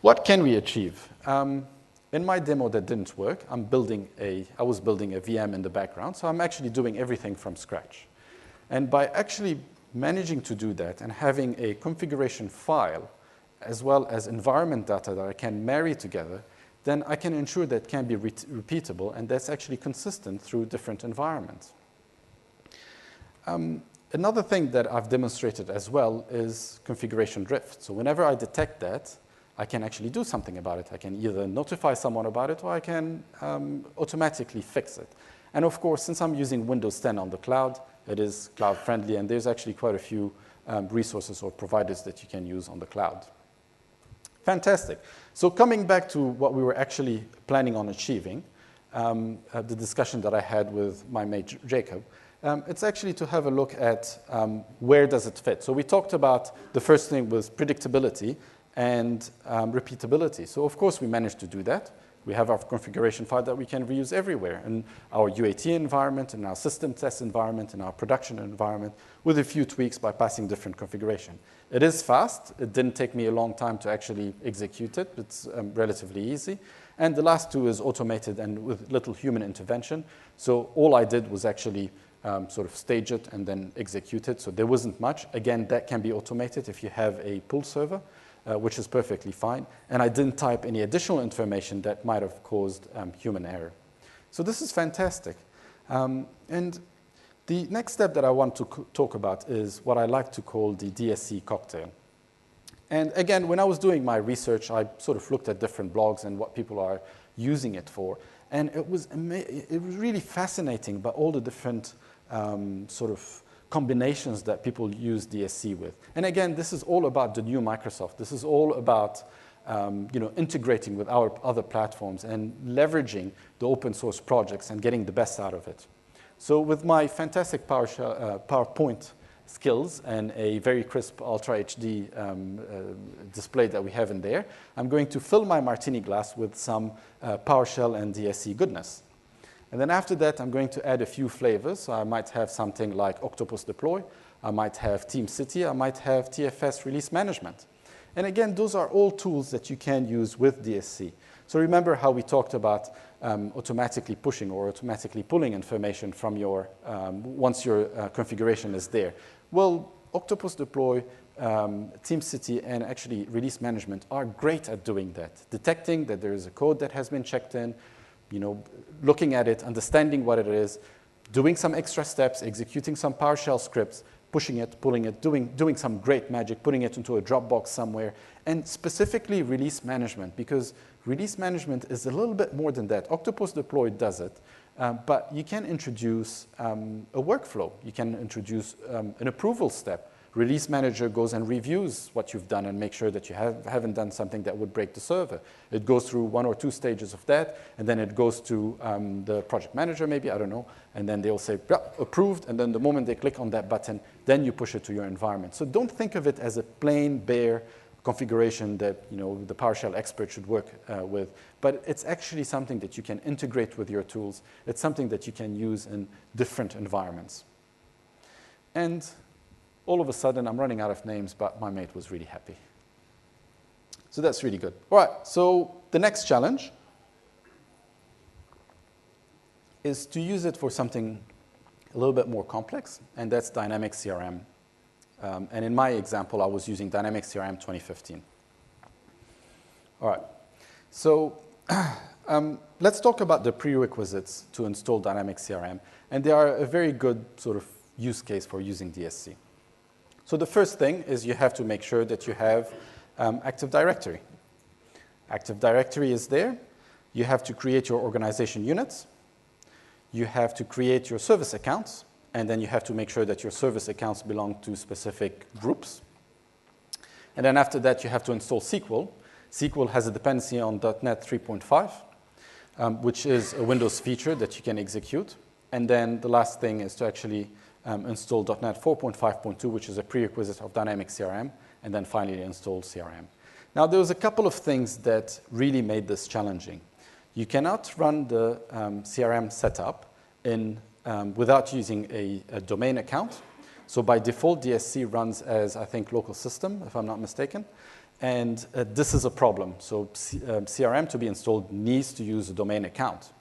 Speaker 1: what can we achieve? In my demo that didn't work, I was building a VM in the background, so I'm actually doing everything from scratch. And by actually managing to do that and having a configuration file as well as environment data that I can marry together, then I can ensure that it can be repeatable, and that's actually consistent through different environments. Another thing that I've demonstrated as well is configuration drift. So whenever I detect that, I can actually do something about it. I can either notify someone about it, or I can automatically fix it. And of course, since I'm using Windows 10 on the cloud, it is cloud friendly, and there's actually quite a few resources or providers that you can use on the cloud. Fantastic. So coming back to what we were actually planning on achieving, the discussion that I had with my mate Jacob, it's actually to have a look at where does it fit. So we talked about the first thing was predictability and repeatability. So of course we managed to do that. We have our configuration file that we can reuse everywhere in our UAT environment, in our system test environment, in our production environment, with a few tweaks by passing different configuration. It is fast. It didn't take me a long time to actually execute it. It's relatively easy. And the last two is automated and with little human intervention. So all I did was actually sort of stage it and then execute it. So there wasn't much. Again, that can be automated if you have a pull server, which is perfectly fine. And I didn't type any additional information that might have caused human error. So this is fantastic. And the next step that I want to talk about is what I like to call the DSC cocktail. And again, when I was doing my research, I sort of looked at different blogs and what people are using it for. And it was really fascinating by all the different sort of combinations that people use DSC with. And again, this is all about the new Microsoft. This is all about integrating with our other platforms and leveraging the open source projects and getting the best out of it. So with my fantastic PowerPoint skills and a very crisp Ultra HD display that we have in there, I'm going to fill my martini glass with some PowerShell and DSC goodness. And then after that, I'm going to add a few flavors. So I might have something like Octopus Deploy. I might have TeamCity. I might have TFS Release Management. And again, those are all tools that you can use with DSC. So remember how we talked about automatically pushing or automatically pulling information from your, once your configuration is there. Well, Octopus Deploy, TeamCity, and actually Release Management are great at doing that, detecting that there is a code that has been checked in, looking at it, understanding what it is, doing some extra steps, executing some PowerShell scripts, pushing it, pulling it, doing some great magic, putting it into a Dropbox somewhere, and specifically release management, because release management is a little bit more than that. Octopus Deploy does it, but you can introduce a workflow. You can introduce an approval step. Release Manager goes and reviews what you've done and make sure that you haven't done something that would break the server. It goes through 1 or 2 stages of that, and then it goes to the project manager maybe, I don't know, and then they'll say, yeah, approved, and then the moment they click on that button, then you push it to your environment. So don't think of it as a plain, bare configuration that the PowerShell expert should work with, but it's actually something that you can integrate with your tools. It's something that you can use in different environments. And all of a sudden, I'm running out of names, but my mate was really happy. So that's really good. All right, so the next challenge is to use it for something a little bit more complex, and that's Dynamics CRM. And in my example, I was using Dynamics CRM 2015. All right, so let's talk about the prerequisites to install Dynamics CRM, and they are a very good sort of use case for using DSC. So the first thing is you have to make sure that you have Active Directory. Active Directory is there. You have to create your organization units. You have to create your service accounts, and then you have to make sure that your service accounts belong to specific groups. And then after that, you have to install SQL. SQL has a dependency on .NET 3.5, which is a Windows feature that you can execute. And then the last thing is to actually install .NET 4.5.2, which is a prerequisite of Dynamics CRM, and then finally install CRM. Now, there was a couple of things that really made this challenging. You cannot run the CRM setup without using a domain account. So by default, DSC runs as, I think, local system, if I'm not mistaken. And this is a problem. So CRM to be installed needs to use a domain account.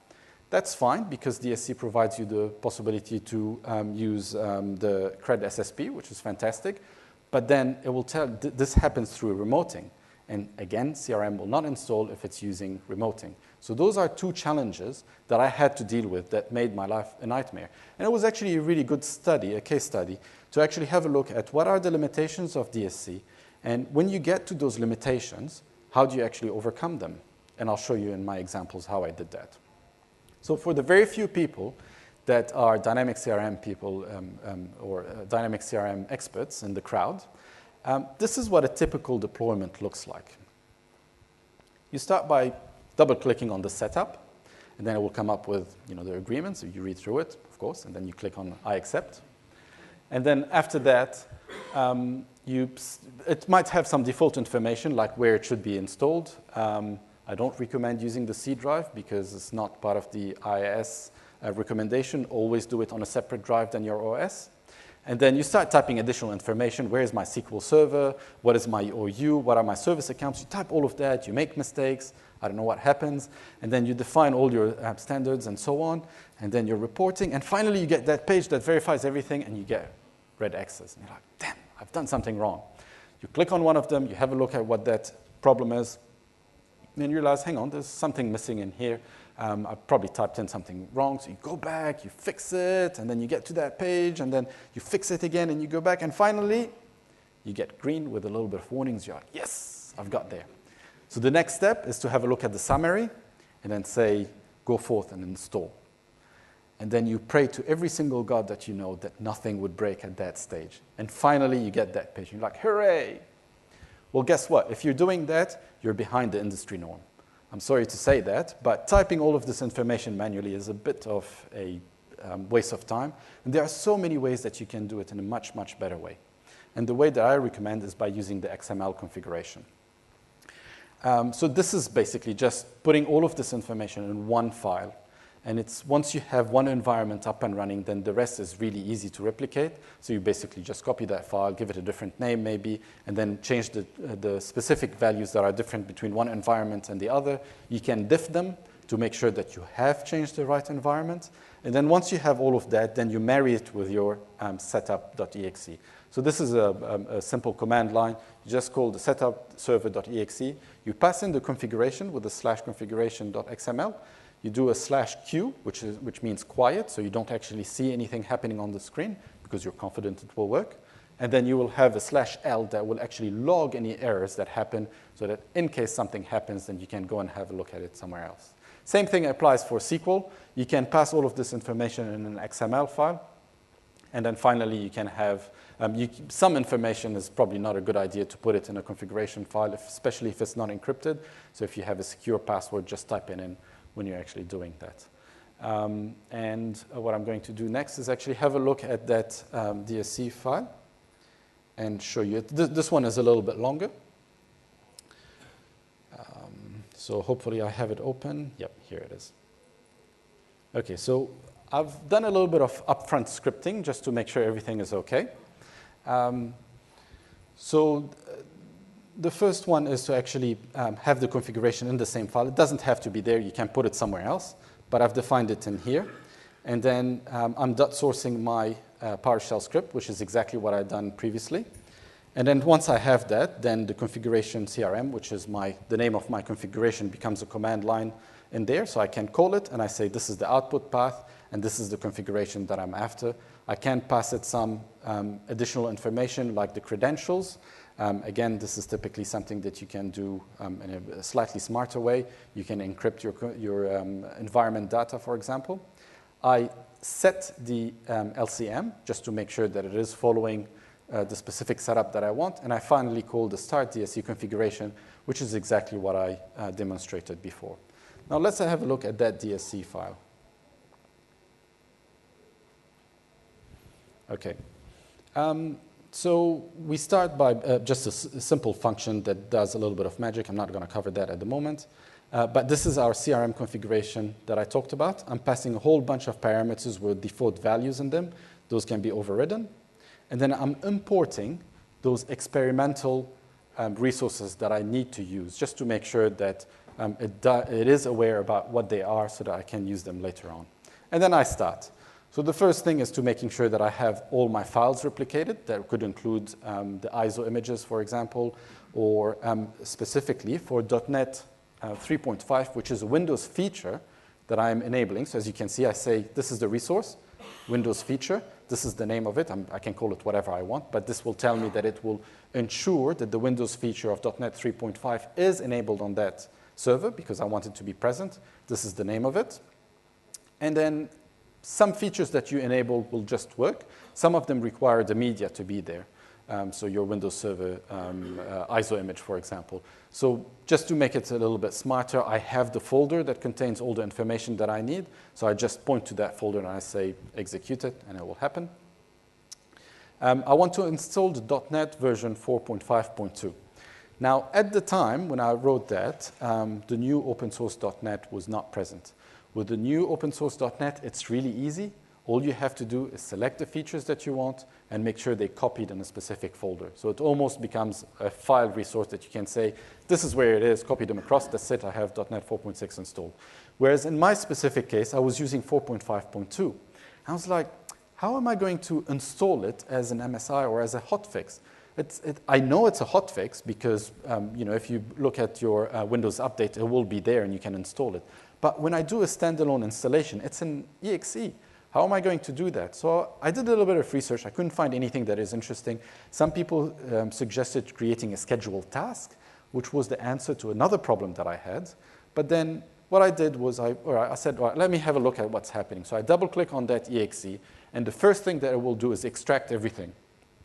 Speaker 1: That's fine, because DSC provides you the possibility to use the CRED SSP, which is fantastic. But then it will tell this happens through remoting. And again, CRM will not install if it's using remoting. So those are 2 challenges that I had to deal with that made my life a nightmare. And it was actually a really good study, a case study, to actually have a look at what are the limitations of DSC. And when you get to those limitations, how do you actually overcome them? And I'll show you in my examples how I did that. So for the very few people that are dynamic CRM people or dynamic CRM experts in the crowd, this is what a typical deployment looks like. You start by double-clicking on the setup, and then it will come up with the agreement, so you read through it, of course, and then you click on I accept. And then after that, it might have some default information, like where it should be installed. I don't recommend using the C drive because it's not part of the IIS recommendation. Always do it on a separate drive than your OS. And then you start typing additional information. Where is my SQL server? What is my OU? What are my service accounts? You type all of that. You make mistakes. I don't know what happens. And then you define all your standards and so on. And then you're reporting. And finally, you get that page that verifies everything, and you get red X's. And you're like, damn, I've done something wrong. You click on one of them. You have a look at what that problem is. And then you realize, hang on, there's something missing in here. I probably typed in something wrong, so you go back, you fix it, and then you get to that page, and then you fix it again, and you go back, and finally, you get green with a little bit of warnings. You're like, yes, I've got there. So the next step is to have a look at the summary, and then say, go forth and install. And then you pray to every single God that you know that nothing would break at that stage. And finally, you get that page. You're like, hooray! Well, guess what? If you're doing that, you're behind the industry norm. I'm sorry to say that, but typing all of this information manually is a bit of a waste of time. And there are so many ways that you can do it in a much, much better way. And the way that I recommend is by using the XML configuration. So this is basically just putting all of this information in one file. And it's once you have one environment up and running, then the rest is really easy to replicate. So you basically just copy that file, give it a different name maybe, and then change the specific values that are different between one environment and the other. You can diff them to make sure that you have changed the right environment. And then once you have all of that, then you marry it with your setup.exe. So this is a simple command line. You just call the setup server.exe. You pass in the configuration with the /configuration.xml. You do a /q, which means quiet, so you don't actually see anything happening on the screen because you're confident it will work. And then you will have a /l that will actually log any errors that happen so that in case something happens, then you can go and have a look at it somewhere else. Same thing applies for SQL. You can pass all of this information in an XML file. And then finally, you can have some information is probably not a good idea to put it in a configuration file, especially if it's not encrypted. So if you have a secure password, just type it in when you're actually doing that. And what I'm going to do next is actually have a look at that DSC file and show you it. This one is a little bit longer. So hopefully I have it open. Yep, here it is. OK, so I've done a little bit of upfront scripting just to make sure everything is OK. The first one is to actually have the configuration in the same file. It doesn't have to be there. You can put it somewhere else. But I've defined it in here. And then I'm .sourcing my PowerShell script, which is exactly what I've done previously. And then once I have that, then the configuration CRM, which is the name of my configuration, becomes a command line in there. So I can call it, and I say this is the output path, and this is the configuration that I'm after. I can pass it some additional information, like the credentials. Again, this is typically something that you can do in a slightly smarter way. You can encrypt your environment data, for example. I set the LCM just to make sure that it is following the specific setup that I want. And I finally call the start DSC configuration, which is exactly what I demonstrated before. Now let's have a look at that DSC file. OK. So we start by just a simple function that does a little bit of magic. I'm not going to cover that at the moment. But this is our CRM configuration that I talked about. I'm passing a whole bunch of parameters with default values in them. Those can be overridden. And then I'm importing those experimental resources that I need to use just to make sure that it is aware about what they are so that I can use them later on. And then I start. So the first thing is to making sure that I have all my files replicated. That could include the ISO images, for example, or specifically for .NET 3.5, which is a Windows feature that I'm enabling. So as you can see, I say, this is the resource, Windows feature. This is the name of it. I can call it whatever I want, but this will tell me that it will ensure that the Windows feature of .NET 3.5 is enabled on that server because I want it to be present. This is the name of it. And then some features that you enable will just work. Some of them require the media to be there. So your Windows Server ISO image, for example. So just to make it a little bit smarter, I have the folder that contains all the information that I need. So I just point to that folder and I say execute it, and it will happen. I want to install the .NET version 4.5.2. Now, at the time when I wrote that, the new open source .NET was not present. With the new open source .NET, it's really easy. All you have to do is select the features that you want and make sure they're copied in a specific folder. So it almost becomes a file resource that you can say, this is where it is, copy them across, that's it, I have .NET 4.6 installed. Whereas in my specific case, I was using 4.5.2. I was like, how am I going to install it as an MSI or as a hotfix? I know it's a hotfix because if you look at your Windows update, it will be there and you can install it. But when I do a standalone installation, it's an EXE. How am I going to do that? So I did a little bit of research. I couldn't find anything that is interesting. Some people suggested creating a scheduled task, which was the answer to another problem that I had. But then what I did was I said, all right, let me have a look at what's happening. So I double-click on that EXE, and the first thing that it will do is extract everything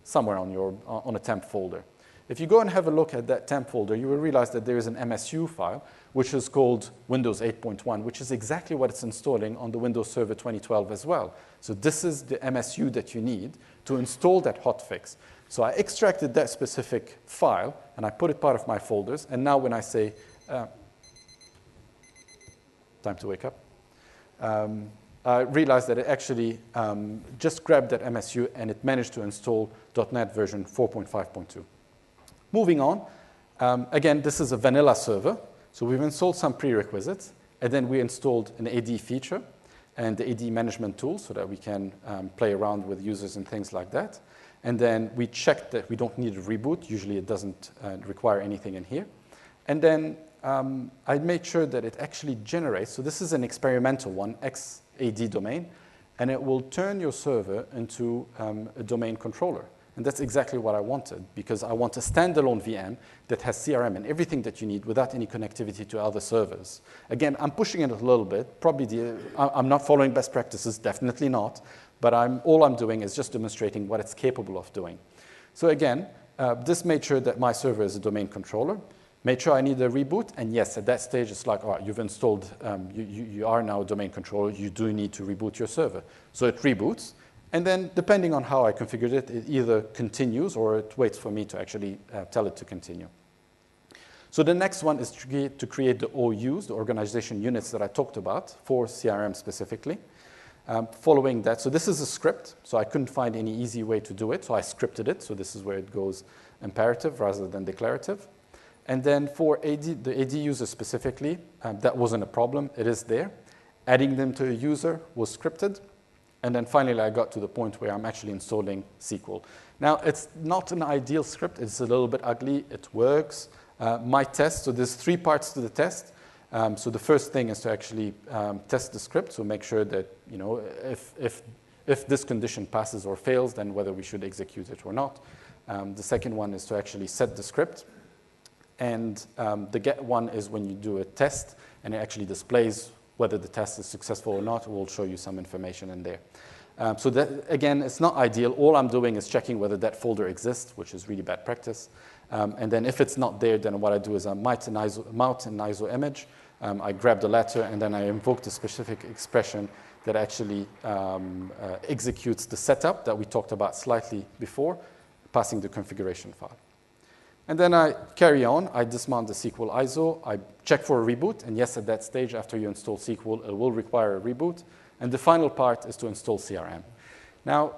Speaker 1: somewhere on a temp folder. If you go and have a look at that temp folder, you will realize that there is an MSU file, which is called Windows 8.1, which is exactly what it's installing on the Windows Server 2012 as well. So this is the MSU that you need to install that hotfix. So I extracted that specific file, and I put it part of my folders. And now when I say, time to wake up, I realized that it actually just grabbed that MSU, and it managed to install .NET version 4.5.2. Moving on, again, this is a vanilla server. So we've installed some prerequisites, and then we installed an AD feature and the AD management tool so that we can play around with users and things like that. And then we checked that we don't need a reboot. Usually it doesn't require anything in here. And then I made sure that it actually generates. So this is an experimental one, XAD domain, and it will turn your server into a domain controller. And that's exactly what I wanted, because I want a standalone VM that has CRM and everything that you need without any connectivity to other servers. Again, I'm pushing it a little bit. Probably I'm not following best practices, definitely not. But all I'm doing is just demonstrating what it's capable of doing. So again, this made sure that my server is a domain controller. Made sure I need a reboot. And yes, at that stage, it's like, all right, you've installed, you are now a domain controller. You do need to reboot your server. So it reboots. And then, depending on how I configured it, it either continues or it waits for me to actually tell it to continue. So the next one is to create the OUs, the organization units that I talked about for CRM specifically. Following that, so this is a script. So I couldn't find any easy way to do it. So I scripted it. So this is where it goes imperative rather than declarative. And then for the AD user specifically, that wasn't a problem. It is there. Adding them to a user was scripted. And then finally, I got to the point where I'm actually installing SQL. Now, it's not an ideal script. It's a little bit ugly. It works. My test, so there's 3 parts to the test. So the first thing is to actually test the script, so make sure that, if this condition passes or fails, then whether we should execute it or not. The second one is to actually set the script. And the get one is when you do a test, and it actually displays whether the test is successful or not. It will show you some information in there. So that, again, it's not ideal. All I'm doing is checking whether that folder exists, which is really bad practice. And then if it's not there, then what I do is I mount an ISO image. I grab the letter, and then I invoke a specific expression that actually executes the setup that we talked about slightly before, passing the configuration file. And then I carry on. I dismount the SQL ISO. I check for a reboot. And yes, at that stage, after you install SQL, it will require a reboot. And the final part is to install CRM. Now,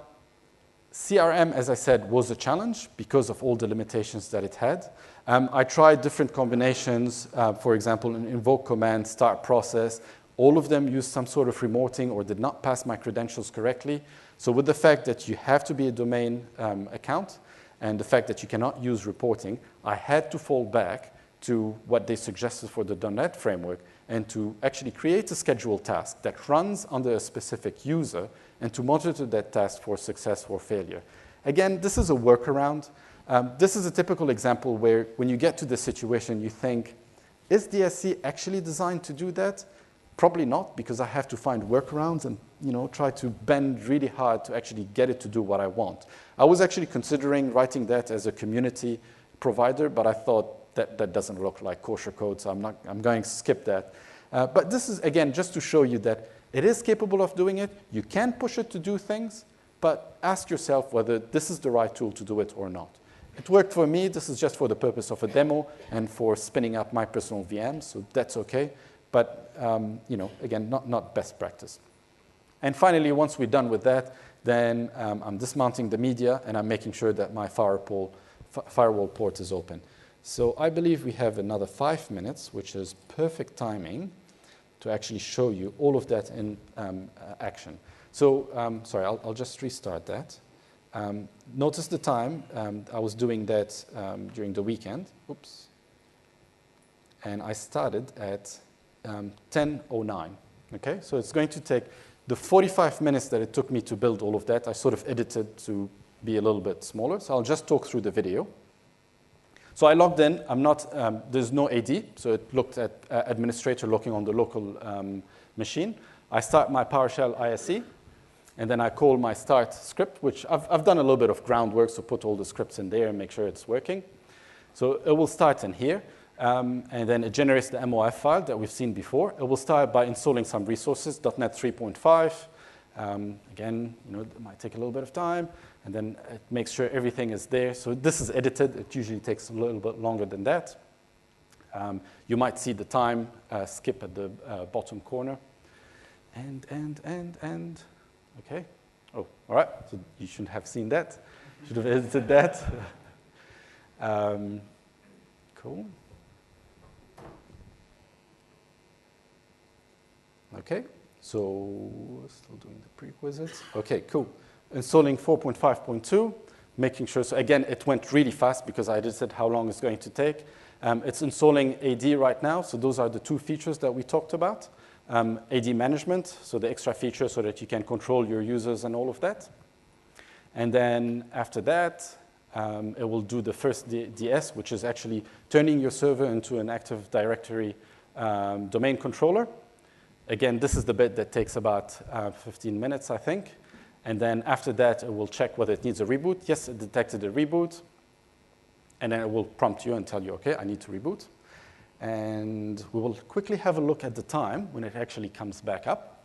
Speaker 1: CRM, as I said, was a challenge because of all the limitations that it had. I tried different combinations. For example, an invoke command, start process. All of them used some sort of remoting or did not pass my credentials correctly. So with the fact that you have to be a domain account, and the fact that you cannot use reporting, I had to fall back to what they suggested for the .NET framework and to actually create a scheduled task that runs under a specific user and to monitor that task for success or failure. Again, this is a workaround. This is a typical example where when you get to this situation, you think, is DSC actually designed to do that? Probably not, because I have to find workarounds, and try to bend really hard to actually get it to do what I want. I was actually considering writing that as a community provider, but I thought that doesn't look like kosher code, so I'm going to skip that. But this is, again, just to show you that it is capable of doing it. You can push it to do things, but ask yourself whether this is the right tool to do it or not. It worked for me. This is just for the purpose of a demo and for spinning up my personal VM, so that's OK. But again, not best practice. And finally, once we're done with that, then I'm dismounting the media, and I'm making sure that my firewall port is open. So I believe we have another 5 minutes, which is perfect timing to actually show you all of that in action. So sorry, I'll just restart that. Notice the time. I was doing that during the weekend. Oops. And I started at 10:09. Okay, so it's going to take the 45 minutes that it took me to build all of that. I sort of edited to be a little bit smaller. So I'll just talk through the video. So I logged in. There's no AD, so it looked at administrator looking on the local machine. I start my PowerShell ISE, and then I call my start script, which I've done a little bit of groundwork, so put all the scripts in there and make sure it's working. So it will start in here, and then it generates the MOF file that we've seen before. It will start by installing some resources, .NET 3.5. Again, it might take a little bit of time, and then it makes sure everything is there. So this is edited. It usually takes a little bit longer than that. You might see the time skip at the bottom corner. And, OK. Oh, all right. So you shouldn't have seen that. Should have edited that. Cool. OK. So still doing the prerequisites. OK, cool. Installing 4.5.2, making sure. So again, it went really fast because I just said how long it's going to take. It's installing AD right now. So those are the two features that we talked about. AD management, so the extra feature so that you can control your users and all of that. And then after that, it will do the first DS, which is actually turning your server into an Active Directory domain controller. Again, this is the bit that takes about 15 minutes, I think. And then after that, it will check whether it needs a reboot. Yes, it detected a reboot. And then it will prompt you and tell you, OK, I need to reboot. And we will quickly have a look at the time when it actually comes back up.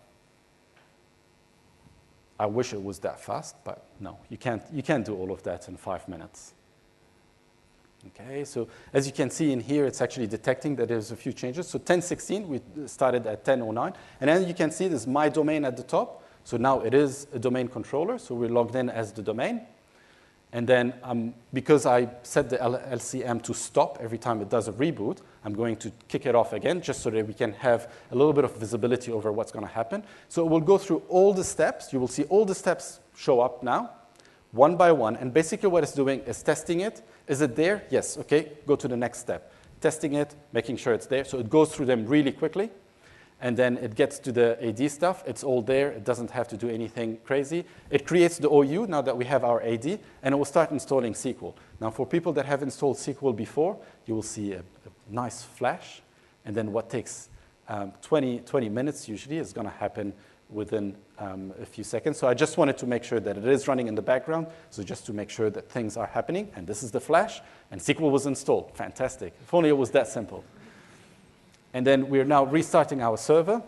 Speaker 1: I wish it was that fast, but no, you can't do all of that in 5 minutes. Okay, so as you can see in here, it's actually detecting that there's a few changes. So 10:16, we started at 10:09. And then you can see there's my domain at the top. So now it is a domain controller. So we're logged in as the domain. And then because I set the LCM to stop every time it does a reboot, I'm going to kick it off again just so that we can have a little bit of visibility over what's going to happen. So it will go through all the steps. You will see all the steps show up now, one by one. And basically what it's doing is testing it. Is it there? Yes. OK, go to the next step. Testing it, making sure it's there. So it goes through them really quickly. And then it gets to the AD stuff. It's all there. It doesn't have to do anything crazy. It creates the OU now that we have our AD, and it will start installing SQL. Now, for people that have installed SQL before, you will see a nice flash. And then what takes 20 minutes usually is going to happen within a few seconds. So I just wanted to make sure that it is running in the background, so just to make sure that things are happening. And this is the flash, and SQL was installed. Fantastic. If only it was that simple. And then we're now restarting our server.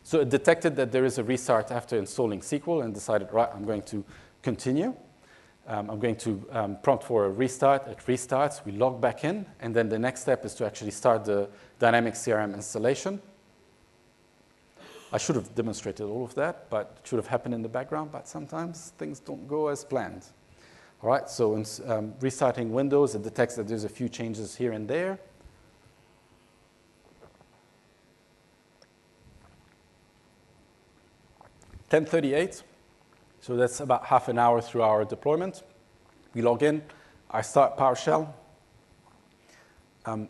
Speaker 1: So it detected that there is a restart after installing SQL and decided, right, I'm going to continue. I'm going to prompt for a restart. It restarts. We log back in. And then the next step is to actually start the dynamic CRM installation. I should have demonstrated all of that, but it should have happened in the background. But sometimes things don't go as planned. All right, so in restarting Windows, it detects that there's a few changes here and there. 10:38, so that's about half an hour through our deployment. We log in. I start PowerShell.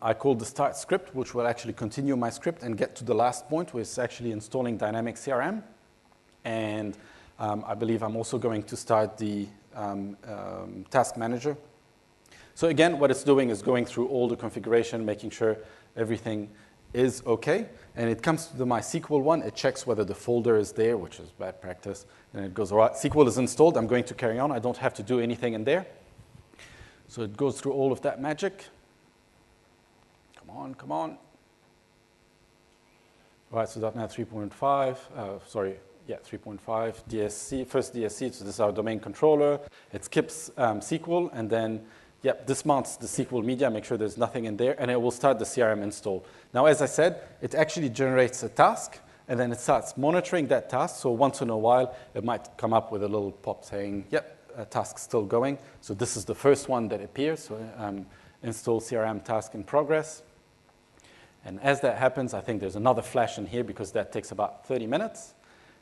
Speaker 1: I call the start script, which will actually continue my script and get to the last point, where it's actually installing dynamic CRM. And I believe I'm also going to start the task manager. So again, what it's doing is going through all the configuration, making sure everything is OK. And it comes to the MySQL one. It checks whether the folder is there, which is bad practice. And it goes, all right, SQL is installed. I'm going to carry on. I don't have to do anything in there. So it goes through all of that magic. Come on, come on. All right, so .NET 3.5, 3.5, DSC, first DSC, so this is our domain controller. It skips SQL, and then, dismounts the SQL media, make sure there's nothing in there, and it will start the CRM install. Now, as I said, it actually generates a task, and then it starts monitoring that task, so once in a while, it might come up with a little pop saying, task's still going. So this is the first one that appears, so install CRM task in progress. And as that happens, I think there's another flash in here because that takes about 30 minutes.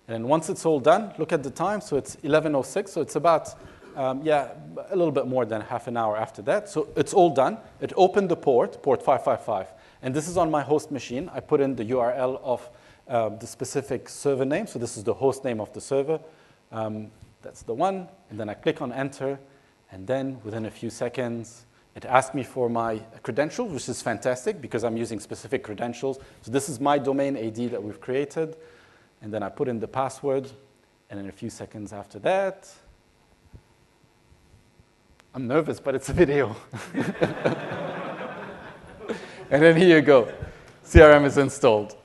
Speaker 1: And then once it's all done, look at the time. So it's 11:06. So it's about, a little bit more than half an hour after that. So it's all done. It opened the port 555. And this is on my host machine. I put in the URL of the specific server name. So this is the host name of the server. That's the one. And then I click on enter. And then within a few seconds, it asked me for my credentials, which is fantastic because I'm using specific credentials. So this is my domain AD that we've created. And then I put in the password. And in a few seconds after that, I'm nervous, but it's a video. And then here you go. CRM is installed.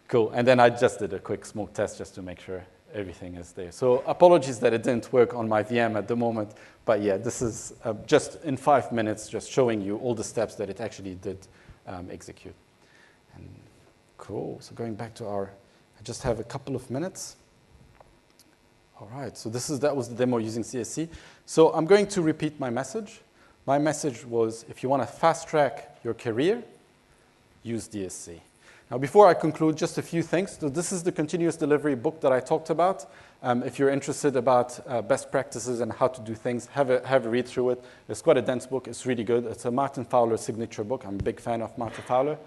Speaker 1: Cool. And then I just did a quick smoke test just to make sure everything is there. So apologies that it didn't work on my VM at the moment. But yeah, this is just in 5 minutes, just showing you all the steps that it actually did execute. And cool. So going back to I just have a couple of minutes. All right. So that was the demo using DSC. So I'm going to repeat my message. My message was, if you want to fast track your career, use DSC. Now, before I conclude, just a few things. So this is the continuous delivery book that I talked about. If you're interested about best practices and how to do things, have a read through it. It's quite a dense book. It's really good. It's a Martin Fowler signature book. I'm a big fan of Martin Fowler.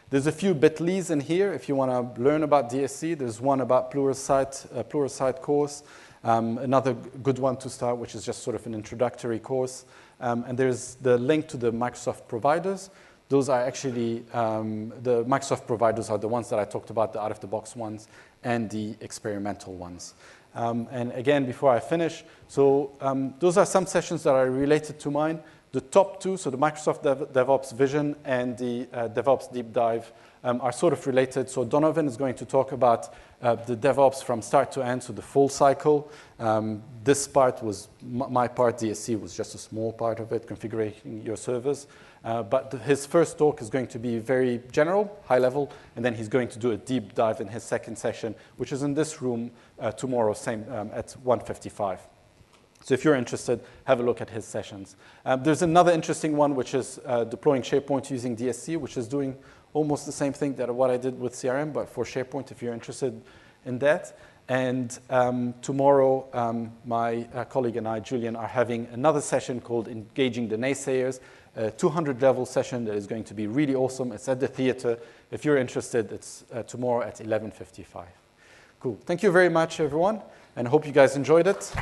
Speaker 1: There's a few bit.lys in here if you want to learn about DSC. There's one about Pluralsight course. Another good one to start, which is just sort of an introductory course. And there's the link to the Microsoft providers. Those are actually, the Microsoft providers are the ones that I talked about, the out-of-the-box ones and the experimental ones. And again, before I finish, so those are some sessions that are related to mine. The top two, so the Microsoft DevOps Vision and the DevOps Deep Dive are sort of related. So Donovan is going to talk about the DevOps from start to end, so the full cycle. This part was my part. DSC was just a small part of it, configuring your servers. But his first talk is going to be very general, high level, and then he's going to do a deep dive in his second session, which is in this room tomorrow, same at 1:55. So if you're interested, have a look at his sessions. There's another interesting one, which is deploying SharePoint using DSC, which is doing almost the same thing that what I did with CRM, but for SharePoint, if you're interested in that. And tomorrow, my colleague and I, Julian, are having another session called Engaging the Naysayers, a 200-level session that is going to be really awesome. It's at the theater. If you're interested, it's tomorrow at 11:55. Cool. Thank you very much, everyone, and I hope you guys enjoyed it.